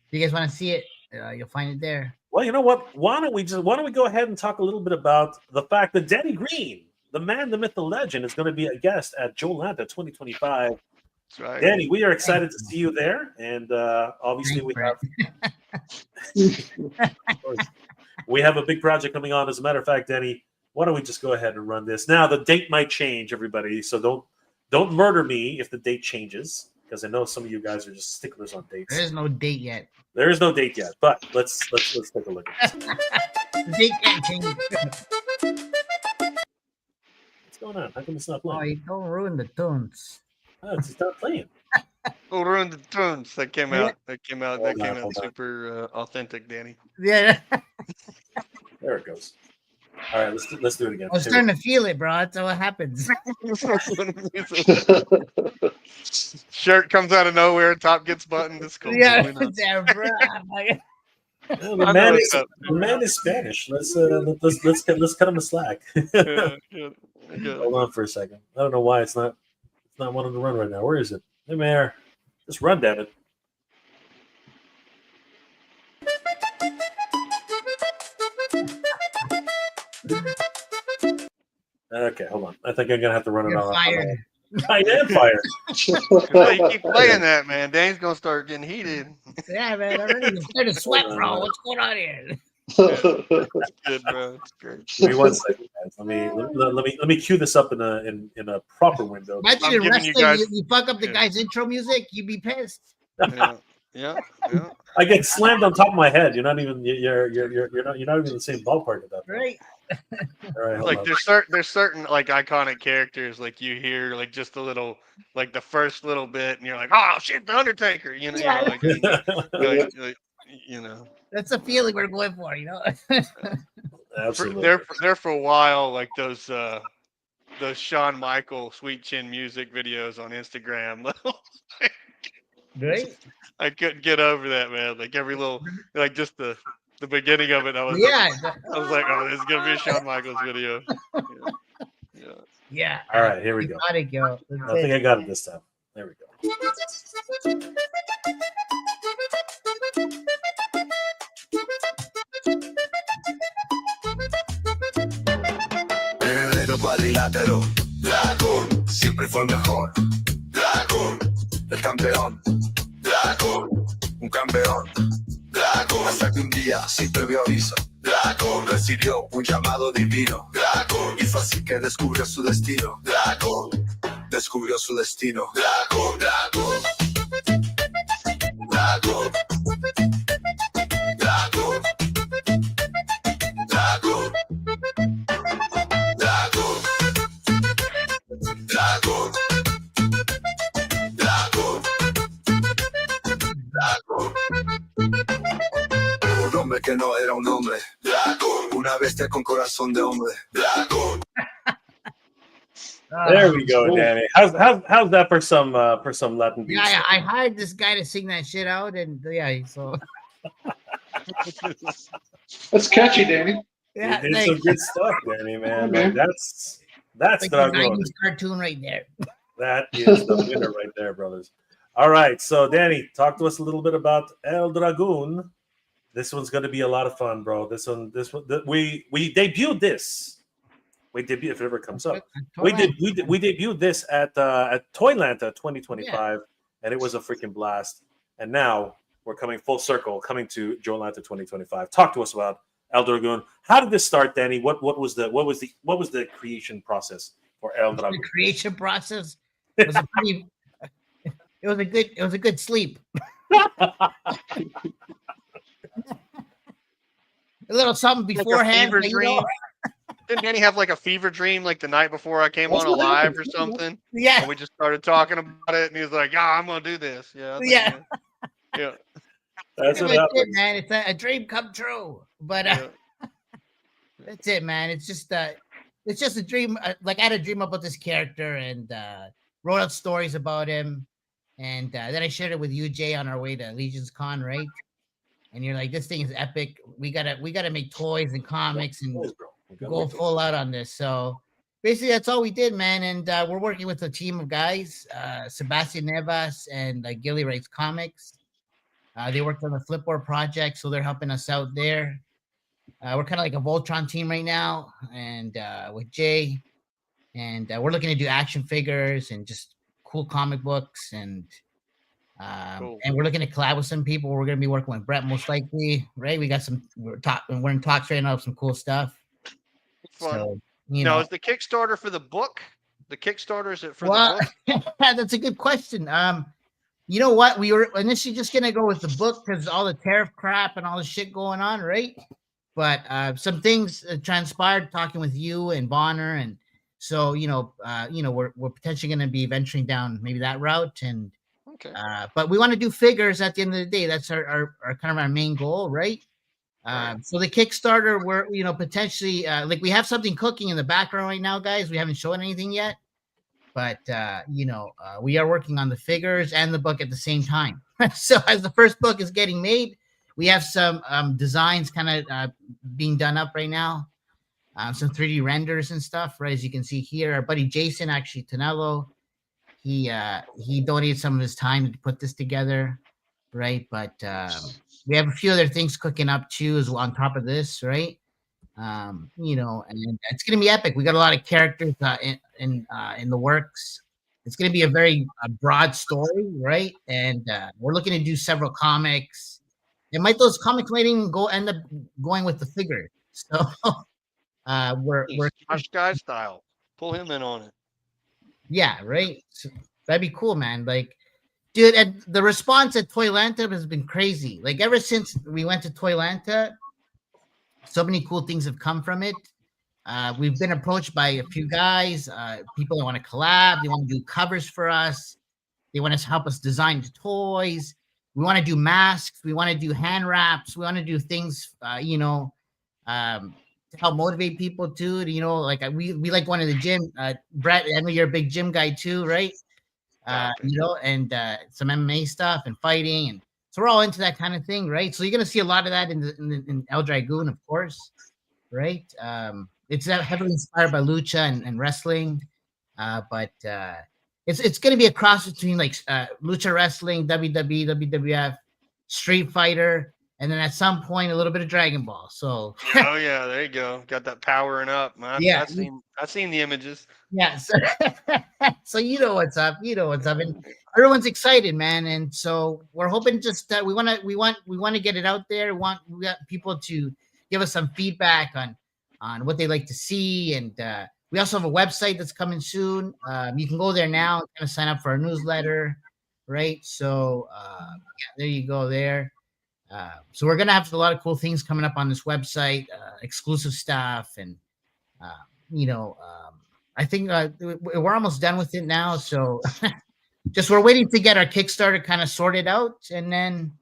Speaker 2: if you guys want to see it, you'll find it there.
Speaker 3: Well, you know what? Why don't we go ahead and talk a little bit about the fact that Danny Green, the man, the myth, the legend, is going to be a guest at JoeLanta 2025.
Speaker 4: That's right.
Speaker 3: Danny, we are excited to see you there, and obviously we have a big project coming on. As a matter of fact, Danny, why don't we just go ahead and run this now? The date might change, everybody, so don't murder me if the date changes, because I know some of you guys are just sticklers on dates.
Speaker 2: There is no date yet.
Speaker 3: There is no date yet, but let's take a look at this.
Speaker 2: The date can't change.
Speaker 3: What's going on? How come it's not
Speaker 2: Oh,
Speaker 3: playing?
Speaker 2: you don't ruin the tunes.
Speaker 3: Oh, it's not playing.
Speaker 4: We'll ruin the tunes. That came out. That came out
Speaker 3: Hold on.
Speaker 4: super authentic, Danny.
Speaker 2: Yeah.
Speaker 3: There it goes. All right, let's do it again.
Speaker 2: I was starting to feel it, bro. That's what happens.
Speaker 4: Shirt comes out of nowhere, top gets buttoned. It's cool.
Speaker 2: Yeah, there, bro.
Speaker 3: Well, the man is Spanish. Let's cut him a slack.
Speaker 4: Yeah.
Speaker 3: Hold on for a second. I don't know why it's not wanting to run right now. Where is it? Hey, Mayor, just run, damn it. Okay, hold on. I think I'm gonna have to run it
Speaker 2: You're
Speaker 3: on.
Speaker 2: fired.
Speaker 3: I am fired.
Speaker 4: Well, you keep playing that, man. Danny's gonna start getting heated.
Speaker 2: Yeah, man. I'm ready to start to sweat, bro. What's going on here?
Speaker 4: Good, bro. It's great.
Speaker 3: Give me 1 second, guys. Let me cue this up in a proper window.
Speaker 2: Imagine
Speaker 4: I'm
Speaker 2: in
Speaker 4: giving you
Speaker 2: wrestling,
Speaker 4: guys-
Speaker 2: you fuck up the
Speaker 4: Yeah.
Speaker 2: guy's intro music, you'd be pissed.
Speaker 4: Yeah.
Speaker 3: I get slammed on top of my head. You're not even in the same ballpark at that point.
Speaker 2: Right?
Speaker 3: All right, hold
Speaker 4: Like
Speaker 3: on.
Speaker 4: there's certain like iconic characters like you hear like just a little like the first little bit and you're like, oh shit, the Undertaker, you know,
Speaker 2: Yeah.
Speaker 4: like, you know.
Speaker 2: That's the feeling we're going for, you know?
Speaker 3: Absolutely.
Speaker 4: There for a while, like those Shawn Michael Sweet Chin music videos on Instagram.
Speaker 2: Right?
Speaker 4: I couldn't get over that, man. Like every little, like just the the beginning of it. I was like, oh, this is gonna be a Shawn Michaels video. Yeah.
Speaker 2: Yeah.
Speaker 3: All right, here we go.
Speaker 2: Got it, yo.
Speaker 3: I think I got it this time. There we go.
Speaker 1: Heredero cuadrilátero, Dragoon, siempre fue el mejor. Dragoon, el campeón. Dragoon, un campeón. Dragoon, hasta que un día, sin previo aviso, Dragoon recibió un llamado divino. Dragoon, y fue así que descubrió su destino. Dragoon, descubrió su destino. Dragoon, Dragoon. Dragoon. Dragoon. Dragoon. Dragoon. Dragoon. Dragoon. Dragoon. Un hombre que no era un hombre. Dragoon. Una bestia con corazón de hombre. Dragoon.
Speaker 3: There we go, Danny. How's that for some Latin beats?
Speaker 2: Yeah, I hired this guy to sing that shit out, and yeah, so
Speaker 5: That's catchy, Danny.
Speaker 2: yeah,
Speaker 3: You did some good stuff, Danny, man.
Speaker 5: Okay.
Speaker 3: Like, that's
Speaker 2: like the
Speaker 3: Dragoon.
Speaker 2: 90s cartoon right there.
Speaker 3: That is the winner right there, brothers. All right, so Danny, talk to us a little bit about El Dragoon. This one's going to be a lot of fun, bro. We debuted this. We debuted if it ever comes up. We debuted this at JoeLanta 2025, and it was a freaking blast. And now we're coming full circle, coming to JoeLanta 2025. Talk to us about El Dragoon. How did this start, Danny? What was the creation process for El Dragoon?
Speaker 2: The creation process was it was a good sleep. A little something beforehand.
Speaker 4: Fever
Speaker 2: but,
Speaker 4: dream. Didn't Danny have like a fever dream like the night before I came on live or something?
Speaker 2: Yeah.
Speaker 4: And we just started talking about it, and he was like, "Yeah, I'm gonna do this." Yeah.
Speaker 2: Yeah.
Speaker 4: Yeah.
Speaker 3: That's what
Speaker 2: That's it,
Speaker 3: happened.
Speaker 2: man. It's a dream come true. But
Speaker 4: Yeah.
Speaker 2: that's it, man. It's just a dream. Like I had a dream about this character and wrote out stories about him, and then I shared it with you, Jay, on our way to Legion's Con, right? And you're like, "This thing is epic. We gotta make toys and comics and go full out on this." So basically, that's all we did, man. And we're working with a team of guys, Sebastian Nevas and Gilly Writes Comics. They worked on the Flipboard project, so they're helping us out there. We're kind of like a Voltron team right now, and with Jay, and we're looking to do action figures and just cool comic books, and
Speaker 4: Cool.
Speaker 2: and we're looking to collab with some people. We're going to be working with Brett most likely, right? We got we're in talks right now of some cool stuff.
Speaker 4: Fun.
Speaker 2: So
Speaker 4: Now, is the Kickstarter for the book? The Kickstarter, is it for
Speaker 2: well,
Speaker 4: the book?
Speaker 2: that's a good question. You know what? We were initially just gonna go with the book because all the tariff crap and all the shit going on, right? But some things transpired talking with you and Bonner, and so we're potentially gonna be venturing down maybe that route, and
Speaker 4: Okay.
Speaker 2: but we want to do figures at the end of the day. That's our kind of our main goal, right? So the Kickstarter, we're potentially like we have something cooking in the background right now, guys. We haven't shown anything yet, but we are working on the figures and the book at the same time. So as the first book is getting made, we have some designs kind of being done up right now, some 3D renders and stuff. Right, as you can see here, our buddy Jason, actually Tonello, he donated some of his time to put this together, right? But we have a few other things cooking up too, as well on top of this, right? And it's gonna be epic. We got a lot of characters in the works. It's gonna be a very broad story, right? And we're looking to do several comics. Those comics might even end up going with the figure. So we're
Speaker 4: Josh Guy style. Pull him in on it.
Speaker 2: yeah, right. So that'd be cool, man. Like, dude, and the response at JoeLanta has been crazy. Like ever since we went to JoeLanta, so many cool things have come from it. We've been approached by a few guys, people that want to collab. They want to do covers for us. They want to help us design the toys. We want to do masks. We want to do hand wraps. We want to do things, to help motivate people too. Like we like going to the gym. Brett, I know you're a big gym guy too, right? And some MMA stuff and fighting. And So we're all into that kind of thing, right? So you're gonna see a lot of that in El Dragoon, of course, right? It's heavily inspired by lucha and wrestling, but it's gonna be a cross between like lucha wrestling, WWE, WWF, Street Fighter, and then at some point a little bit of Dragon Ball. So
Speaker 4: Oh yeah, there you go. Got that powering up.
Speaker 2: Yeah.
Speaker 4: I've seen the images.
Speaker 2: yeah, so, so you know what's up, and everyone's excited, man. And so we're hoping just that we want to get it out there. We got people to give us some feedback on what they like to see, and we also have a website that's coming soon. You can go there now and kind of sign up for our newsletter, right? So there you go there. So we're gonna have a lot of cool things coming up on this website, exclusive stuff, and I think we're almost done with it now. So just we're waiting to get our Kickstarter kind of sorted out, and then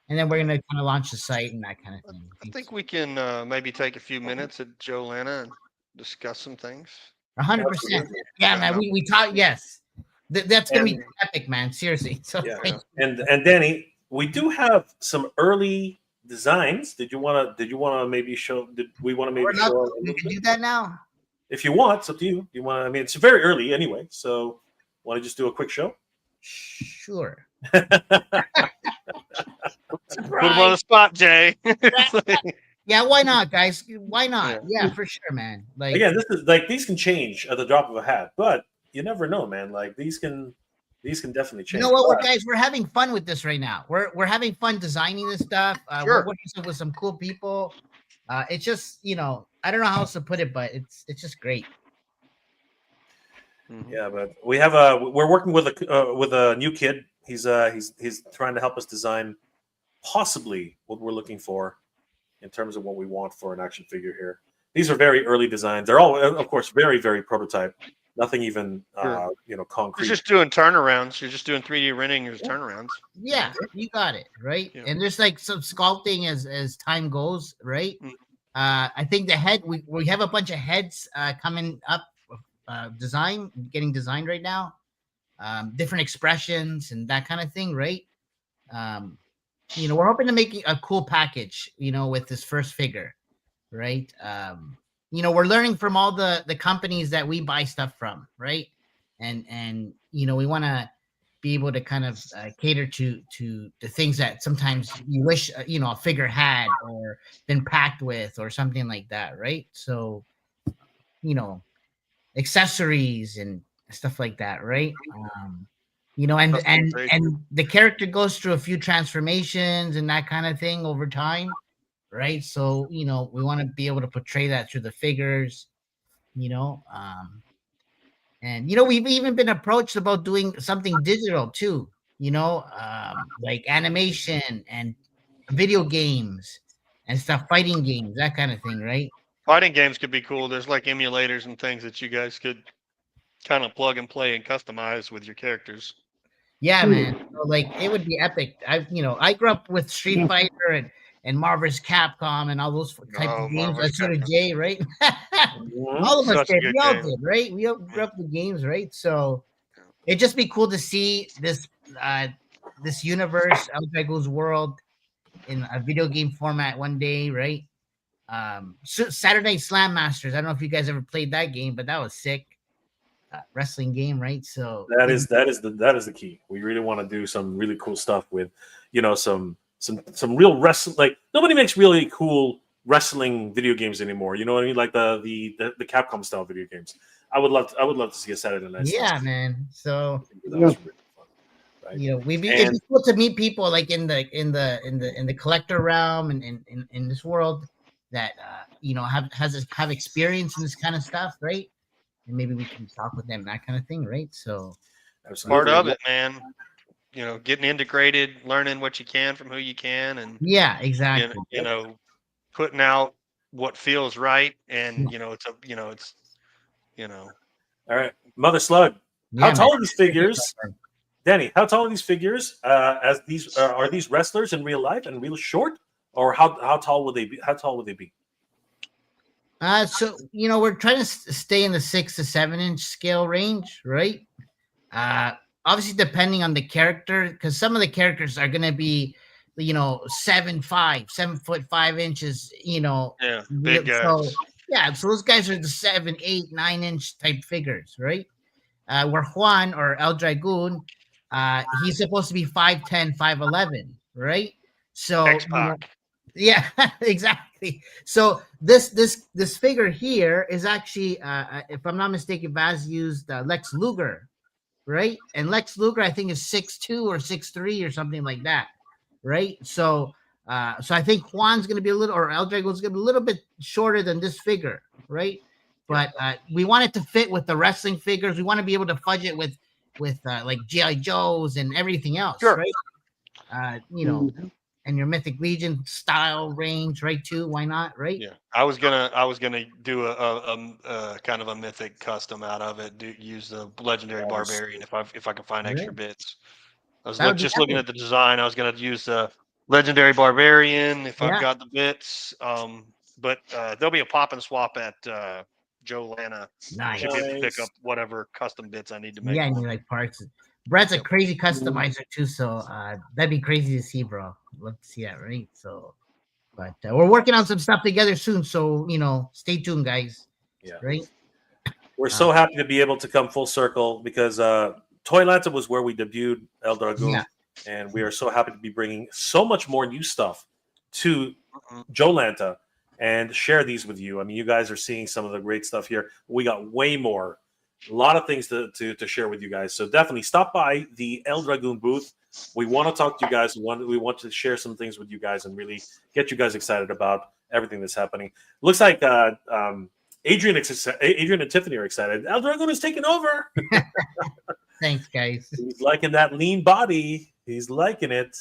Speaker 2: we're gonna kind of launch the site and that kind of thing.
Speaker 4: I think we can maybe take a few minutes at JoeLanta and discuss some things.
Speaker 2: 100%. Yeah, man. We talk. Yes, that's gonna be epic, man. Seriously. So
Speaker 3: And Danny, we do have some early designs. Did you want to maybe show? Did we want to maybe show?
Speaker 2: We can do that now.
Speaker 3: If you want, it's up to you. You want? I mean, it's very early anyway. So, want to just do a quick show?
Speaker 2: Sure.
Speaker 4: Put him on the spot, Jay.
Speaker 2: Yeah, why not, guys? Why not? Yeah, for sure, man. Like
Speaker 3: Again, this is like these can change at the drop of a hat, but you never know, man. Like these can definitely change.
Speaker 2: You know what, we're having fun with this right now. We're having fun designing this stuff.
Speaker 4: Sure.
Speaker 2: We're working with some cool people. It's just, I don't know how else to put it, but it's just great.
Speaker 3: Yeah, but we're working with a new kid. He's trying to help us design possibly what we're looking for in terms of what we want for an action figure here. These are very early designs. They're all, of course, very, very prototype. Nothing even, concrete.
Speaker 4: You're just doing turnarounds. You're just doing 3D rendering as turnarounds.
Speaker 2: Yeah, you got it, right?
Speaker 4: Yeah.
Speaker 2: And there's like some sculpting as time goes, right?
Speaker 4: Mm.
Speaker 2: I think the head, we have a bunch of heads coming up, getting designed right now. Different expressions and that kind of thing, right? We're hoping to make a cool package, with this first figure, right? We're learning from all the companies that we buy stuff from, right? And we want to be able to kind of cater to the things that sometimes you wish a figure had or been packed with or something like that, right? So accessories and stuff like that, right? And the character goes through a few transformations and that kind of thing over time, right? So we want to be able to portray that through the figures, and we've even been approached about doing something digital too, like animation and video games and stuff, fighting games, that kind of thing, right?
Speaker 4: Fighting games could be cool. There's like emulators and things that you guys could kind of plug and play and customize with your characters.
Speaker 2: Yeah, man. So, like it would be epic. I grew up with Street Fighter and Marvel's Capcom and all those type of games. That's sort of Jay, right? All of us did. We all did, right? We all grew up with games, right? So it'd just be cool to see this universe, El Dragoon's world, in a video game format one day, right? Saturday Slam Masters. I don't know if you guys ever played that game, but that was sick. Wrestling game, right? So
Speaker 3: that is the key. We really want to do some really cool stuff with, some real wrestling. Like nobody makes really cool wrestling video games anymore. You know what I mean? Like the Capcom style video games. I would love to see a Saturday Night.
Speaker 2: Yeah, man. So
Speaker 3: that was really fun, right?
Speaker 2: it'd be cool to meet people like in the collector realm and in this world that have experience in this kind of stuff, right? And maybe we can talk with them, that kind of thing, right? So
Speaker 4: part of it, man. Getting integrated, learning what you can from who you can, and
Speaker 2: yeah, exactly.
Speaker 4: Putting out what feels right, and
Speaker 3: All right, Mother Slug.
Speaker 2: Yeah,
Speaker 3: how tall are these figures, Danny? How tall are these figures? As these are these wrestlers in real life and real short, or how tall would they be? How tall would they be?
Speaker 2: So we're trying to stay in the 6 to 7 inch scale range, right? Obviously depending on the character, because some of the characters are going to be 7'5", 7'5",
Speaker 4: Yeah, big guys.
Speaker 2: So yeah, so those guys are the 7, 8, 9-inch type figures, right? Where Juan or El Dragoon, he's supposed to be 5'10", 5'11", right? So
Speaker 4: X-Pac.
Speaker 2: yeah, exactly. So this figure here is actually, if I'm not mistaken, Vaz used Lex Luger, right? And Lex Luger, I think, is 6'2" or 6'3" or something like that, right? So I think Juan's going to be a little, or El Drago's going to be a little bit shorter than this figure, right? But we want it to fit with the wrestling figures. We want to be able to fudge it with like GI Joes and everything else,
Speaker 4: Sure.
Speaker 2: right? And your Mythic Legion style range, right? Too, why not, right?
Speaker 4: Yeah, I was gonna do a kind of a mythic custom out of it. Use the legendary barbarian if I can find extra bits. I was just looking at the design. I was gonna use the legendary barbarian if I've got the bits. But there'll be a pop and swap at JoeLanta.
Speaker 2: Nice.
Speaker 4: Should be able to pick up whatever custom bits I need to make.
Speaker 2: Yeah, and you like parts. Brett's a crazy customizer too, so that'd be crazy to see, bro. Love to see that, right? So, but we're working on some stuff together soon, so stay tuned, guys.
Speaker 3: Yeah,
Speaker 2: right.
Speaker 3: We're so happy to be able to come full circle because JoeLanta was where we debuted El Dragoon, and we are so happy to be bringing so much more new stuff to JoeLanta and share these with you. I mean, you guys are seeing some of the great stuff here. We got way more. A lot of things to share with you guys. So definitely stop by the El Dragoon booth. We want to talk to you guys. We want to share some things with you guys and really get you guys excited about everything that's happening. Looks like Adrian and Tiffany are excited. El Dragoon is taking over.
Speaker 2: Thanks, guys.
Speaker 3: He's liking that lean body. He's liking it.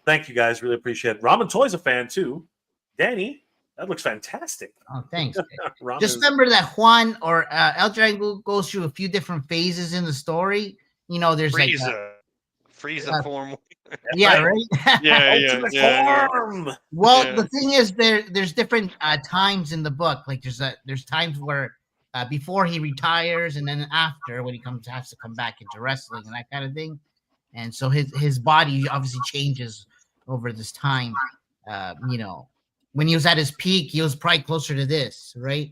Speaker 3: Thank you, guys. Really appreciate it. Ramen Toy's a fan, too. Danny, that looks fantastic.
Speaker 2: Oh, thanks. Just remember that Juan or El Dragoon goes through a few different phases in the story. There's
Speaker 4: Frieza form.
Speaker 2: Yeah, right.
Speaker 4: Yeah.
Speaker 2: Well, the thing is, there's different times in the book. Like there's times where before he retires, and then after when he has to come back into wrestling and that kind of thing. And so his body obviously changes over this time. When he was at his peak, he was probably closer to this, right?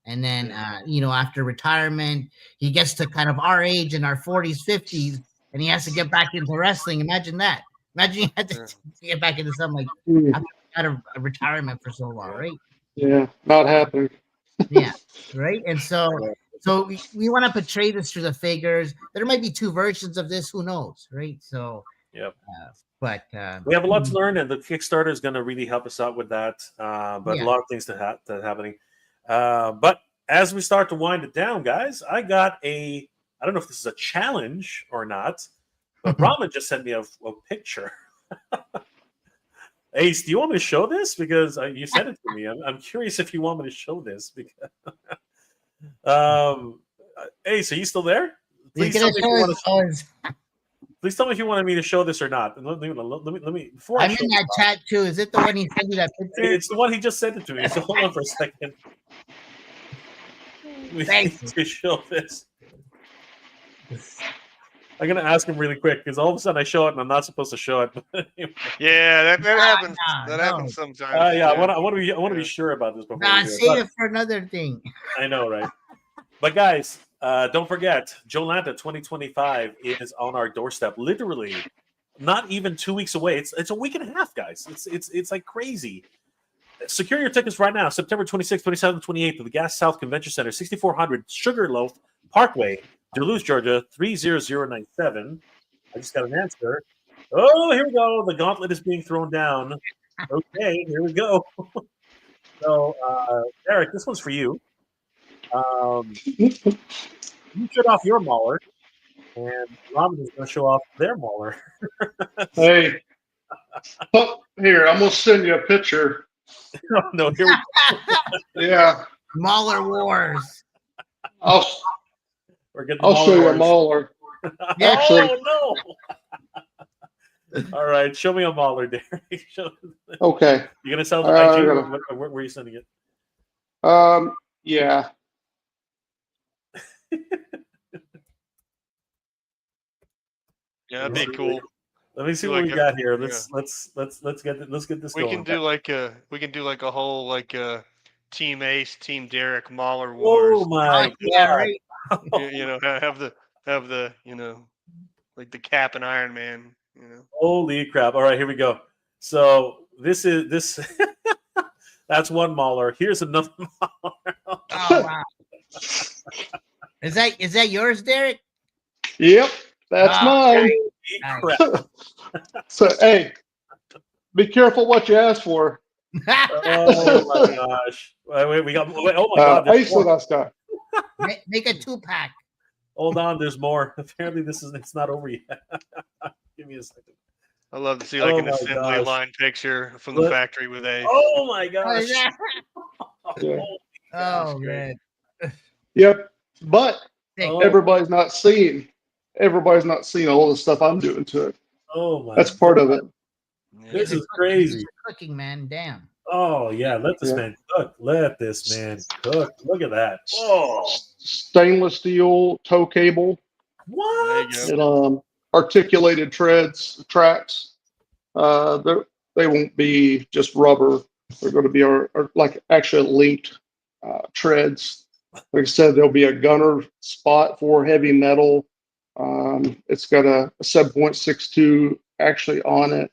Speaker 2: And then, after retirement, he gets to kind of our age in our 40s, 50s, and he has to get back into wrestling. Imagine that. Imagine you had to get back into something like out of retirement for so long, right?
Speaker 5: Yeah, not happening.
Speaker 2: Yeah, right. And so we want to portray this through the figures. There might be two versions of this. Who knows, right? So, but
Speaker 3: we have a lot to learn, and the Kickstarter is going to really help us out with that. But a lot of things that happening. But as we start to wind it down, guys, I got I don't know if this is a challenge or not, but Ramen just sent me a picture. Ace, do you want me to show this? Because you sent it to me. I'm curious if you want me to show this. Because, Ace, are you still there? Please tell me if you wanted me to show this or not. Let me. Before
Speaker 2: I'm in that chat too. Is it the one he sent you that picture?
Speaker 3: It's the one he just sent it to me. So hold on for a second.
Speaker 2: Thanks.
Speaker 3: To show this. I'm gonna ask him really quick because all of a sudden I show it and I'm not supposed to show it.
Speaker 4: Yeah, that happens. That happens sometimes.
Speaker 3: I want to be sure about this before.
Speaker 2: Save it for another thing.
Speaker 3: I know, right? But guys, don't forget, JoeLanta 2025 is on our doorstep. Literally, not even 2 weeks away. It's a week and a half, guys. It's like crazy. Secure your tickets right now. September 26th, 27th, 28th at the Gas South Convention Center, 6400 Sugarloaf Parkway, Duluth, Georgia, 30097. I just got an answer. Oh, here we go. The gauntlet is being thrown down. Okay, here we go. So, Eric, this one's for you. You shut off your mauler, and Robin is going to show off their mauler.
Speaker 5: Hey, here, I'm going to send you a picture.
Speaker 3: No, here we go.
Speaker 5: Yeah.
Speaker 2: Mauler Wars.
Speaker 5: I'll show you a mauler.
Speaker 2: Actually,
Speaker 3: no. All right, show me a mauler, Derek.
Speaker 5: Okay.
Speaker 3: You're gonna sell the IG? Where are you sending it?
Speaker 5: Yeah.
Speaker 4: Yeah, that'd be cool.
Speaker 3: Let me see
Speaker 4: Do
Speaker 3: what
Speaker 4: like
Speaker 3: we
Speaker 4: a-
Speaker 3: got here.
Speaker 4: yeah.
Speaker 3: Let's get this
Speaker 4: We
Speaker 3: going.
Speaker 4: can do like a whole like Team Ace, Team Derek, Mauler
Speaker 3: Oh
Speaker 4: Wars.
Speaker 3: my
Speaker 2: Yeah,
Speaker 3: god!
Speaker 2: right.
Speaker 4: You know, have the like the Cap and Iron Man. You know.
Speaker 3: Holy crap! All right, here we go. So this is this. That's one Mauler. Here's another Mauler.
Speaker 2: Oh wow. Is that yours, Derek?
Speaker 5: Yep, that's
Speaker 2: Ah,
Speaker 5: mine.
Speaker 2: Nice.
Speaker 3: Crap.
Speaker 5: So hey, be careful what you ask for.
Speaker 3: Oh my gosh! Wait, we got. Wait, oh my god!
Speaker 5: I
Speaker 3: There's
Speaker 5: used to
Speaker 3: more.
Speaker 5: that guy.
Speaker 2: Make a 2-pack.
Speaker 3: Hold on, there's more. Apparently, it's not over yet. Give me a second.
Speaker 4: I love to see like
Speaker 3: Oh
Speaker 4: an
Speaker 3: my
Speaker 4: assembly
Speaker 3: gosh.
Speaker 4: line picture from the
Speaker 3: Look.
Speaker 4: factory with Ace.
Speaker 3: Oh my
Speaker 2: Oh,
Speaker 3: gosh!
Speaker 2: yeah.
Speaker 5: Yeah.
Speaker 2: Oh
Speaker 3: great.
Speaker 2: man.
Speaker 5: Yep, but
Speaker 2: Thick.
Speaker 3: Oh,
Speaker 5: everybody's not seeing all the stuff I'm doing to it.
Speaker 3: oh my!
Speaker 5: That's part of it.
Speaker 4: Yeah.
Speaker 3: This
Speaker 2: He's
Speaker 3: is crazy.
Speaker 2: cooking, man. Damn.
Speaker 3: Oh yeah, let this
Speaker 5: Yeah.
Speaker 3: man cook. Let this man cook. Look at that. Oh,
Speaker 5: Stainless steel toe cable
Speaker 3: what?
Speaker 4: There you
Speaker 5: and articulated tracks. They won't be just rubber. They're going to be our like actually linked treads. Like I said, there'll be a gunner spot for heavy metal. It's got a 7.62 actually on it,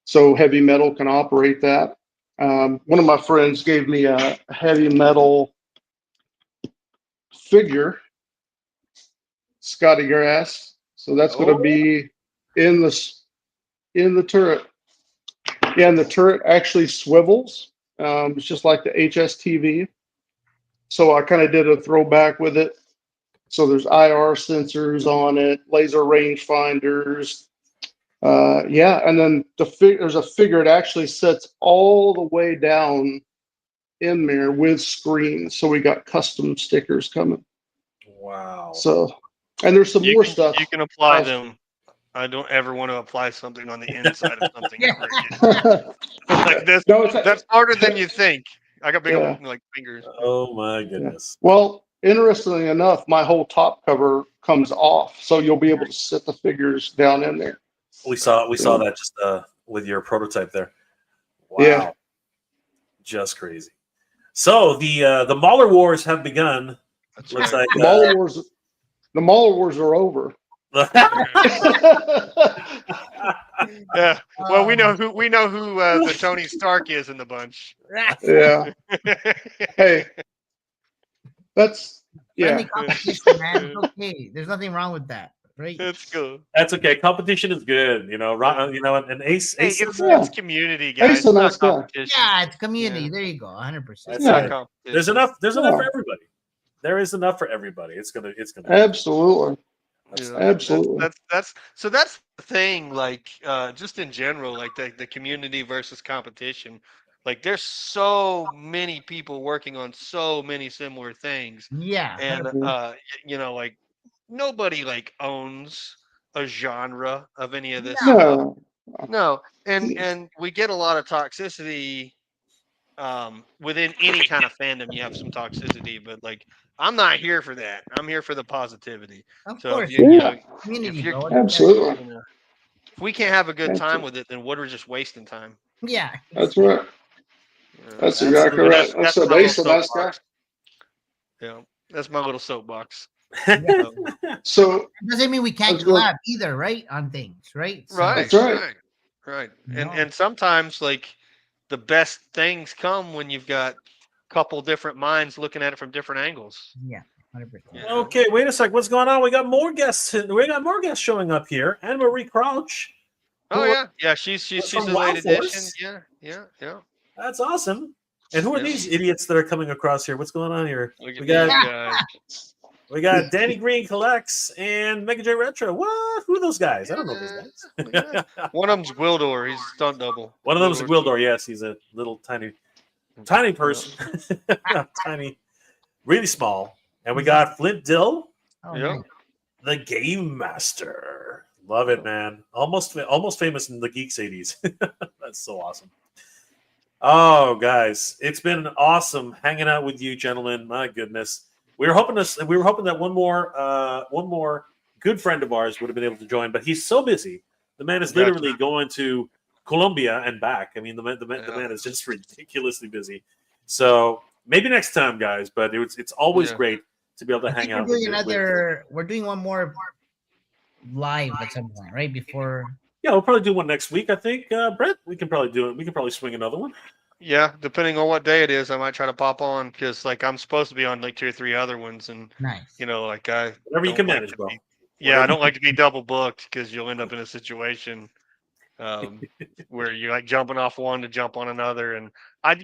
Speaker 5: so heavy metal can operate that. One of my friends gave me a heavy metal figure, Scotty Grass. So that's going to be in the turret. Yeah, and the turret actually swivels. It's just like the HSTV. So I kind of did a throwback with it. So there's IR sensors on it, laser rangefinders. Yeah, and then there's a figure it actually sets all the way down in there with screens. So we got custom stickers coming.
Speaker 3: Wow.
Speaker 5: So, and there's some more stuff.
Speaker 4: You can apply them. I don't ever want to apply something on the inside of something.
Speaker 2: Yeah.
Speaker 4: Like this,
Speaker 5: No,
Speaker 4: that's harder than you think. I got big
Speaker 5: Yeah.
Speaker 4: like fingers.
Speaker 3: Oh my goodness.
Speaker 5: Well, interestingly enough, my whole top cover comes off, so you'll be able to sit the figures down in there.
Speaker 3: We saw that just with your prototype there. Wow.
Speaker 5: Yeah.
Speaker 3: Just crazy. So the Mauler Wars have begun.
Speaker 4: That's
Speaker 3: Looks
Speaker 4: right.
Speaker 3: like
Speaker 5: The Mauler Wars are over.
Speaker 4: Yeah. Well, we know who the Tony Stark is in the bunch.
Speaker 5: Yeah. Hey, that's
Speaker 2: Friendly
Speaker 5: yeah.
Speaker 2: competition, man. It's okay. There's nothing wrong with that, right?
Speaker 4: That's cool.
Speaker 3: That's okay. Competition is good, and Ace.
Speaker 4: Hey,
Speaker 3: Ace
Speaker 4: it's community, guys.
Speaker 5: Ace a nice
Speaker 4: It's not
Speaker 5: guy.
Speaker 4: competition.
Speaker 2: Yeah, it's community.
Speaker 4: Yeah.
Speaker 2: There you go. 100%.
Speaker 3: That's
Speaker 4: It's
Speaker 5: Yeah.
Speaker 4: not
Speaker 3: right.
Speaker 4: competition.
Speaker 3: There's enough
Speaker 5: Yeah.
Speaker 3: for everybody. There is enough for everybody. It's gonna.
Speaker 5: Absolutely.
Speaker 4: Yeah.
Speaker 5: Absolutely.
Speaker 4: That's the thing. Like, just in general, like the community versus competition. Like, there's so many people working on so many similar things,
Speaker 2: Yeah.
Speaker 4: and
Speaker 5: 100%.
Speaker 4: like nobody like owns a genre of any of this
Speaker 2: No.
Speaker 4: stuff.
Speaker 5: No.
Speaker 4: No, and we get a lot of toxicity within any kind of fandom. You have some toxicity, but like I'm not here for that. I'm here for the positivity.
Speaker 2: Of
Speaker 4: So
Speaker 2: course.
Speaker 4: if you,
Speaker 5: Yeah.
Speaker 2: Community,
Speaker 4: if you're-
Speaker 2: bro.
Speaker 5: Absolutely.
Speaker 4: if we can't have a good time
Speaker 5: Absolutely.
Speaker 4: with it, then what are we just wasting time?
Speaker 2: Yeah.
Speaker 5: That's right.
Speaker 4: Yeah.
Speaker 5: That's exactly
Speaker 3: Absolutely.
Speaker 5: right. I said
Speaker 4: my
Speaker 5: Ace a
Speaker 4: little
Speaker 5: nice guy.
Speaker 4: soapbox. Yeah, that's my little soapbox.
Speaker 2: Yeah.
Speaker 5: So
Speaker 2: It doesn't mean we can't
Speaker 5: That's good.
Speaker 2: collab either, right? On things, right? So-
Speaker 4: Right,
Speaker 5: That's right.
Speaker 4: right.
Speaker 2: No.
Speaker 4: And sometimes like the best things come when you've got a couple different minds looking at it from different angles.
Speaker 2: Yeah. 100%.
Speaker 4: Yeah.
Speaker 3: Okay, wait a sec. What's going on? We got more guests. We got more guests showing up here. Anne Marie Crouch.
Speaker 4: Oh
Speaker 3: Who-
Speaker 4: yeah, she's
Speaker 3: from
Speaker 4: a
Speaker 3: Wow
Speaker 4: late edition.
Speaker 3: Force?
Speaker 4: Yeah.
Speaker 3: That's awesome. And who are
Speaker 4: Yeah.
Speaker 3: these idiots that are coming across here? What's going on here?
Speaker 4: Look at
Speaker 3: We got-
Speaker 4: these guys.
Speaker 3: We got Danny Green Collects and Mega J Retro. What? Who are those guys? I don't know those guys.
Speaker 4: One of them's Wildor. He's a stunt double.
Speaker 3: One of them is Wildor. Yes, he's a little tiny person. Tiny, really small. And we got Flint Dill,
Speaker 2: Oh,
Speaker 4: Yeah.
Speaker 2: nice.
Speaker 3: the Game Master. Love it, man. Almost famous in the Geeks 80s. That's so awesome. Oh, guys, it's been awesome hanging out with you, gentlemen. My goodness, we were hoping that one more good friend of ours would have been able to join, but he's so busy The man is
Speaker 4: Gotcha.
Speaker 3: literally going to Colombia and back. I mean, the man is just ridiculously busy. So maybe next time, guys. But it's always great to be able to hang out.
Speaker 2: We're doing one more live at some point, right? Before.
Speaker 3: Yeah, we'll probably do one next week. I think, Brett. We can probably do it. We can probably swing another one.
Speaker 4: Yeah, depending on what day it is, I might try to pop on because like I'm supposed to be on like 2 or 3 other ones, and
Speaker 2: Nice.
Speaker 4: you know, like I
Speaker 3: Whatever you
Speaker 4: don't
Speaker 3: can
Speaker 4: like
Speaker 3: manage,
Speaker 4: to
Speaker 3: bro.
Speaker 4: yeah, I don't like to be double booked because you'll end up in a situation where you're like jumping off one to jump on another. And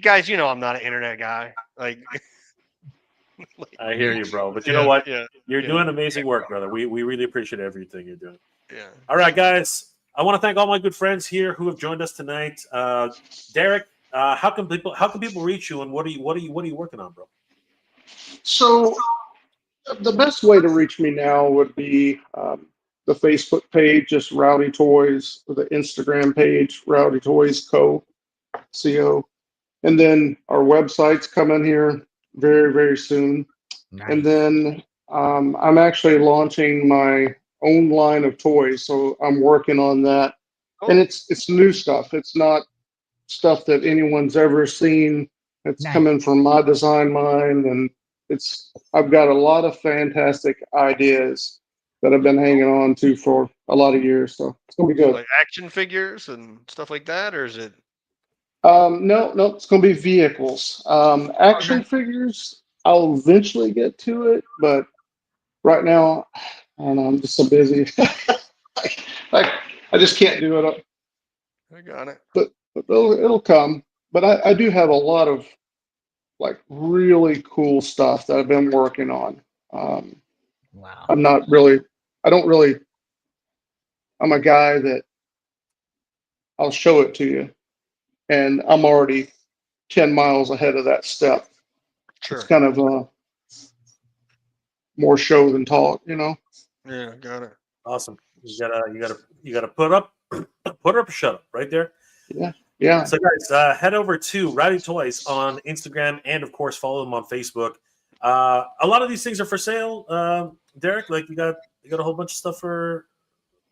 Speaker 4: guys, you know, I'm not an internet guy. Like,
Speaker 3: I hear you, bro. But you
Speaker 4: Yeah,
Speaker 3: know what?
Speaker 4: yeah,
Speaker 3: You're
Speaker 4: yeah.
Speaker 3: doing amazing work, brother. We really appreciate everything you're doing.
Speaker 4: yeah.
Speaker 3: All right, guys. I want to thank all my good friends here who have joined us tonight. Derek, how can people reach you, and what are you working on, bro?
Speaker 5: So the best way to reach me now would be the Facebook page, just Rowdy Toys, or the Instagram page, Rowdy Toys Co. And then our website's coming here very, very soon.
Speaker 2: Nice.
Speaker 5: And then I'm actually launching my own line of toys, so I'm working on that. And it's new stuff. It's not stuff that anyone's ever seen. It's coming from my design mind, and I've got a lot of fantastic ideas that I've been hanging on to for a lot of years. So it's gonna be good.
Speaker 4: Like action figures and stuff like that, or is it?
Speaker 5: No, it's gonna be vehicles. Action figures, I'll eventually get to it, but right now, I don't know, I'm just so busy. I just can't do it.
Speaker 4: I got it.
Speaker 5: But it'll come. But I do have a lot of like really cool stuff that I've been working on.
Speaker 2: Wow.
Speaker 5: I'm a guy that I'll show it to you, and I'm already 10 miles ahead of that step.
Speaker 4: Sure.
Speaker 5: It's kind of more show than talk, you know.
Speaker 4: Yeah, got it.
Speaker 3: Awesome. You gotta put up or shut up right there.
Speaker 5: Yeah.
Speaker 3: So guys, head over to Rowdy Toys on Instagram, and of course follow them on Facebook. A lot of these things are for sale. Derek, like you got a whole bunch of stuff or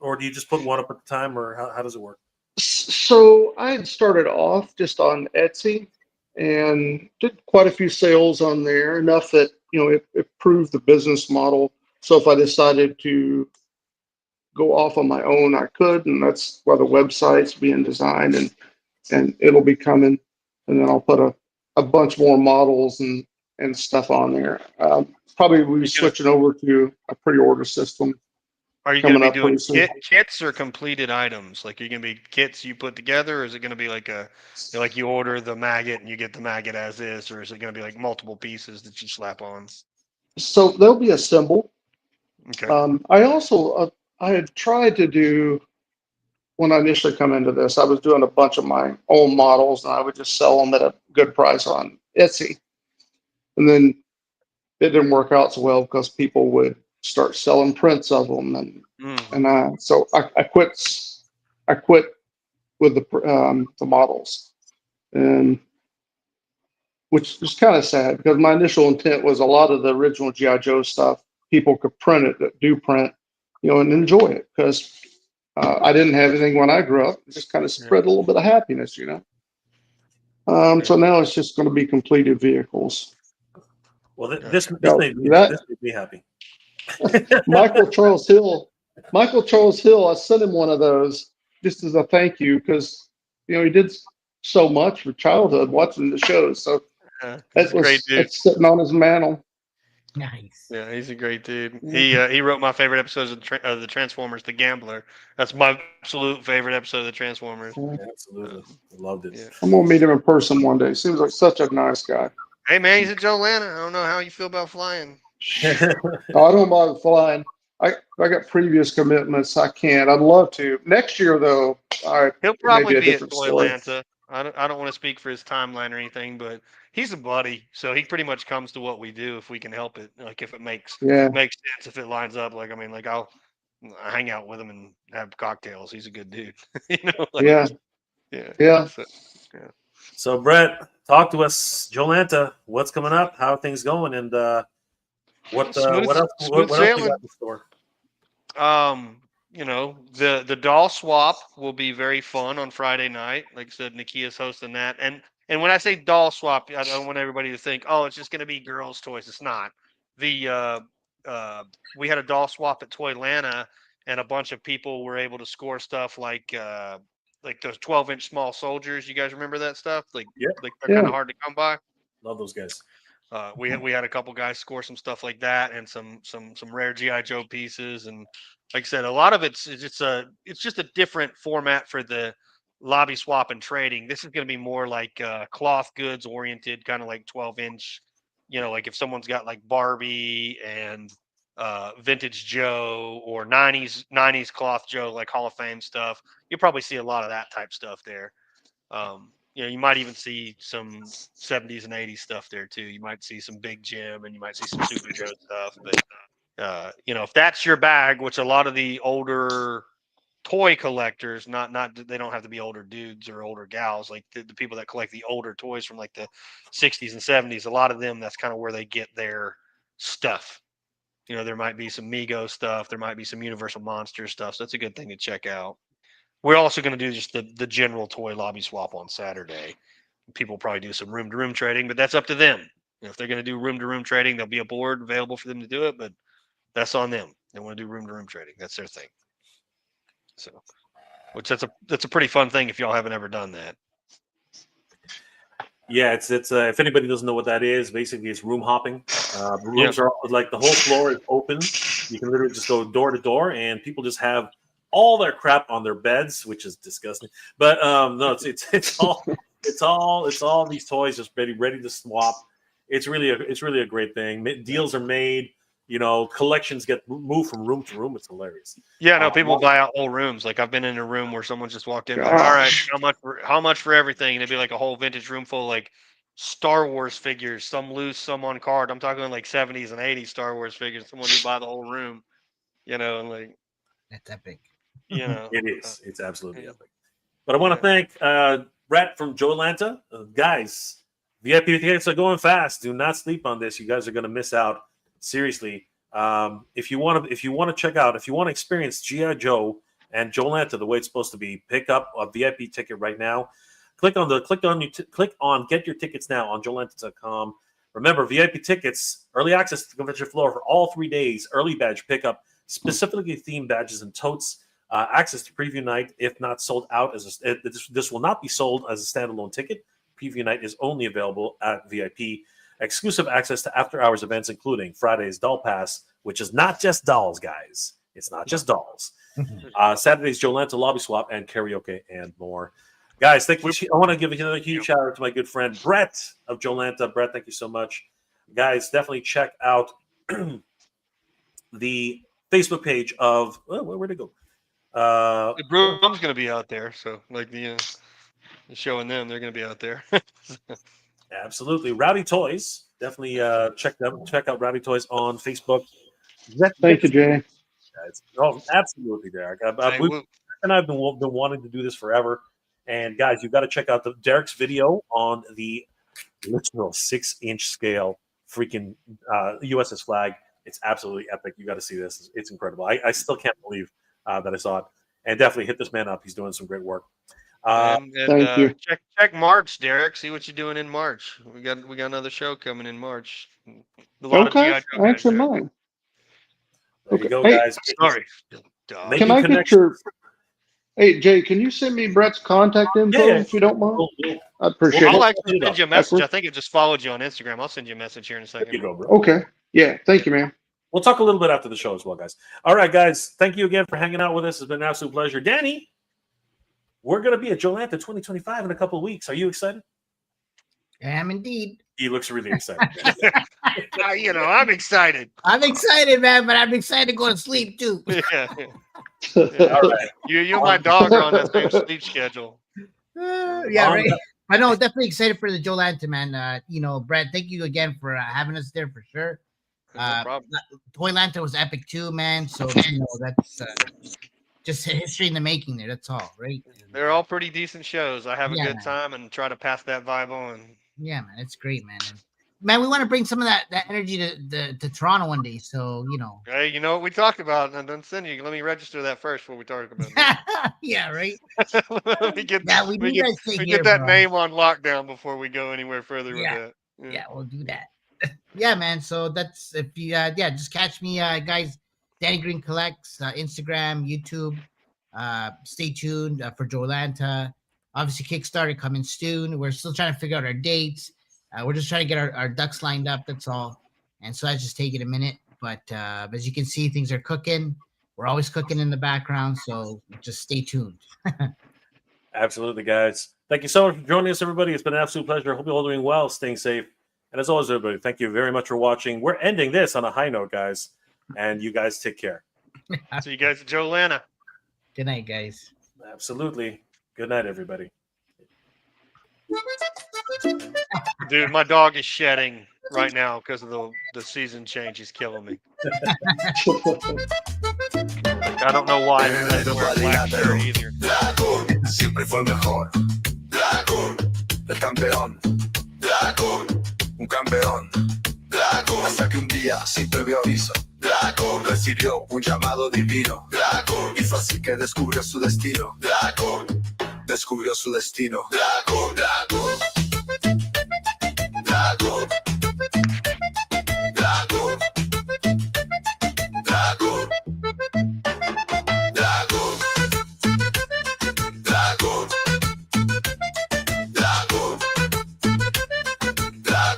Speaker 3: do you just put one up at the time, or how does it work?
Speaker 5: So I had started off just on Etsy and did quite a few sales on there, enough that, you know, it proved the business model. So if I decided to go off on my own, I could, and that's why the website's being designed, and it'll be coming, and then I'll put a bunch more models and stuff on there. Probably we'll be switching over to a pre-order system.
Speaker 4: Are you going to be doing kits or completed items? Like, are you going to be kits you put together, or is it going to be like like you order the maggot and you get the maggot as is, or is it going to be like multiple pieces that you slap on?
Speaker 5: So they'll be assembled.
Speaker 4: Okay.
Speaker 5: I also I had tried to do, when I initially come into this, I was doing a bunch of my own models, and I would just sell them at a good price on Etsy. And then it didn't work out so well because people would start selling prints of them, and so I quit with the models, and which was kind of sad because my initial intent was a lot of the original G.I. Joe stuff people could print it that do print, you know, and enjoy it, because I didn't have anything when I grew up. It just kind of spread a little bit of happiness, you know. So now it's just going to be completed vehicles.
Speaker 3: Well, this made me happy.
Speaker 5: Micheal Charles Hill, I sent him one of those just as a thank you, because, you know, he did so much for childhood watching the shows. So
Speaker 4: that's great, dude.
Speaker 5: It's sitting on his mantle.
Speaker 2: Nice.
Speaker 4: Yeah, he's a great dude. He wrote my favorite episodes of the Transformers, The Gambler. That's my absolute favorite episode of the Transformers.
Speaker 3: Absolutely, loved it.
Speaker 4: Yeah.
Speaker 5: I'm gonna meet him in person one day. Seems like such a nice guy.
Speaker 4: Hey man, he's at JoeLanta. I don't know how you feel about flying.
Speaker 5: No, I don't mind flying. I got previous commitments. I can't. I'd love to. Next year though,
Speaker 4: he'll probably be at JoeLanta. I don't want to speak for his timeline or anything, but he's a buddy, so he pretty much comes to what we do if we can help it. Like if it makes sense, if it lines up. Like I mean, like I'll hang out with him and have cocktails. He's a good dude. You know, like, yeah.
Speaker 3: So Brett, talk to us, JoeLanta. What's coming up? How are things going? And what else you got in store?
Speaker 4: you know, the doll swap will be very fun on Friday night. Like I said, Nikia's hosting that. And when I say doll swap, I don't want everybody to think, oh, it's just going to be girls' toys. It's not. The we had a doll swap at JoeLanta, and a bunch of people were able to score stuff like those 12-inch small soldiers. You guys remember that stuff? Like they're kind of hard to come by.
Speaker 3: Love those guys.
Speaker 4: We had a couple guys score some stuff like that, and some rare GI Joe pieces, and like I said, a lot of it's just a different format for the lobby swap and trading. This is going to be more like cloth goods oriented, kind of like 12-inch. You know, like if someone's got like Barbie and vintage Joe or 90s cloth Joe, like Hall of Fame stuff, you'll probably see a lot of that type stuff there. You know, you might even see some 70s and 80s stuff there too. You might see some Big Jim, and you might see some Super Joe stuff. But you know, if that's your bag, which a lot of the older toy collectors, not they don't have to be older dudes or older gals, like the people that collect the older toys from like the 60s and 70s, a lot of them, that's kind of where they get their stuff. You know, there might be some Mego stuff, there might be some Universal Monster stuff, so that's a good thing to check out. We're also going to do just the general toy lobby swap on Saturday. People probably do some room-to-room trading, but that's up to them. You know, if they're going to do room-to-room trading, there'll be a board available for them to do it, but that's on them. They want to do room-to-room trading. That's their thing. So, which that's a pretty fun thing if y'all haven't ever done that.
Speaker 3: Yeah, it's if anybody doesn't know what that is, basically it's room hopping. The rooms are like the whole floor is open. You can literally just go door to door, and people just have all their crap on their beds, which is disgusting. But no, it's all these toys just ready to swap. It's really a great thing. Deals are made. You know, collections get moved from room to room. It's hilarious.
Speaker 4: Yeah, no, people buy out whole rooms. Like I've been in a room where someone just walked in. Like, all right, how much for everything? And it'd be like a whole vintage room full of like Star Wars figures, some loose, some on card. I'm talking like 70s and 80s Star Wars figures. Someone would buy the whole room. You know, and like
Speaker 2: That's epic.
Speaker 4: You know,
Speaker 3: it is. It's absolutely epic. But I want to thank Brett from JoeLanta. Guys, VIP tickets are going fast. Do not sleep on this. You guys are going to miss out. Seriously. If you want to check out, if you want to experience GI Joe and JoeLanta the way it's supposed to be, pick up a VIP ticket right now. Click on get your tickets now on JoeLanta.com. Remember, VIP tickets, early access to the convention floor for all 3 days, early badge pickup, specifically themed badges and totes. Access to preview night, if not sold out, this will not be sold as a standalone ticket. Preview night is only available at VIP. Exclusive access to after-hours events, including Friday's Doll Pass, which is not just dolls, guys. It's not just dolls. Saturday's JoeLanta Lobby Swap and karaoke and more. Guys, thank you. I want to give another huge shout out to my good friend Brett of JoeLanta. Brett, thank you so much. Guys, definitely check out the Facebook page of where'd it go?
Speaker 4: The Broom's going to be out there, so like showing them, they're going to be out there.
Speaker 3: Absolutely, Rowdy Toys. Definitely check out Rowdy Toys on Facebook.
Speaker 5: Thank you, Jay.
Speaker 3: Oh, absolutely, Derek. And I've been wanting to do this forever. And guys, you've got to check out Derek's video on the literal 6-inch scale freaking USS flag. It's absolutely epic. You got to see this. It's incredible. I still can't believe that I saw it. And definitely hit this man up. He's doing some great work.
Speaker 5: Thank you.
Speaker 4: Check March, Derek. See what you're doing in March. We got another show coming in March.
Speaker 5: Okay, actually mine.
Speaker 3: There you go, guys.
Speaker 4: Sorry.
Speaker 5: Can I get your? Hey, Jay, can you send me Brett's contact info if you don't mind? I appreciate it.
Speaker 4: I'll actually send you a message. I think it just followed you on Instagram. I'll send you a message here in a second.
Speaker 3: There you go, bro.
Speaker 5: Okay. Yeah. Thank you, man.
Speaker 3: We'll talk a little bit after the show as well, guys. All right, guys. Thank you again for hanging out with us. It's been an absolute pleasure. Danny, we're going to be at JoeLanta 2025 in a couple of weeks. Are you excited?
Speaker 2: I am indeed.
Speaker 3: He looks really excited.
Speaker 4: I'm excited.
Speaker 2: I'm excited, man, but I'm excited to go to sleep too.
Speaker 4: Yeah.
Speaker 3: All right.
Speaker 4: You and my dog are on that same sleep schedule.
Speaker 2: Yeah, right. I know, definitely excited for the JoeLanta, man. Brett, thank you again for having us there for sure.
Speaker 4: No problem.
Speaker 2: JoeLanta was epic too, man. So that's just history in the making there. That's all, right?
Speaker 4: They're all pretty decent shows. I have a good time and try to pass that vibe on.
Speaker 2: Yeah, man, it's great, man. man, we want to bring some of that energy to Toronto one day. So
Speaker 4: Hey, you know what we talked about, and then Cindy, let me register that first before we talk about that.
Speaker 2: yeah, right.
Speaker 4: we get
Speaker 2: Yeah, we
Speaker 4: we
Speaker 2: need
Speaker 4: get
Speaker 2: that shit
Speaker 4: we
Speaker 2: here,
Speaker 4: get that
Speaker 2: bro.
Speaker 4: name on lockdown before we go anywhere further
Speaker 2: Yeah.
Speaker 4: with that.
Speaker 2: Yeah, we'll do that. Yeah, man. So that's if you just catch me, guys. Danny Green Collects, Instagram, YouTube. Stay tuned for JoeLanta. Obviously, Kickstarter coming soon. We're still trying to figure out our dates. We're just trying to get our ducks lined up. That's all. And so that's just taking a minute. But as you can see, things are cooking. We're always cooking in the background. So just stay tuned.
Speaker 3: Absolutely, guys. Thank you so much for joining us, everybody. It's been an absolute pleasure. I hope you're all doing well, staying safe. And as always, everybody, thank you very much for watching. We're ending this on a high note, guys. And you guys take care.
Speaker 4: See you guys at JoeLanta.
Speaker 2: Good night, guys.
Speaker 3: Absolutely. Good night, everybody.
Speaker 4: Dude, my dog is shedding right now because of the season change. He's killing me. I don't know why. He doesn't wear a black shirt either.
Speaker 1: Dragoon, siempre fue el mejor. Dragoon, el campeón. Dragoon, un campeón. Dragoon, hasta que un día, sin previo aviso, Dragoon recibió un llamado divino. Dragoon, y fue así que descubrió su destino. Dragoon, descubrió su destino. Dragoon, Dragoon. Dragoon. Dragoon. Dragoon. Dragoon. Dragoon.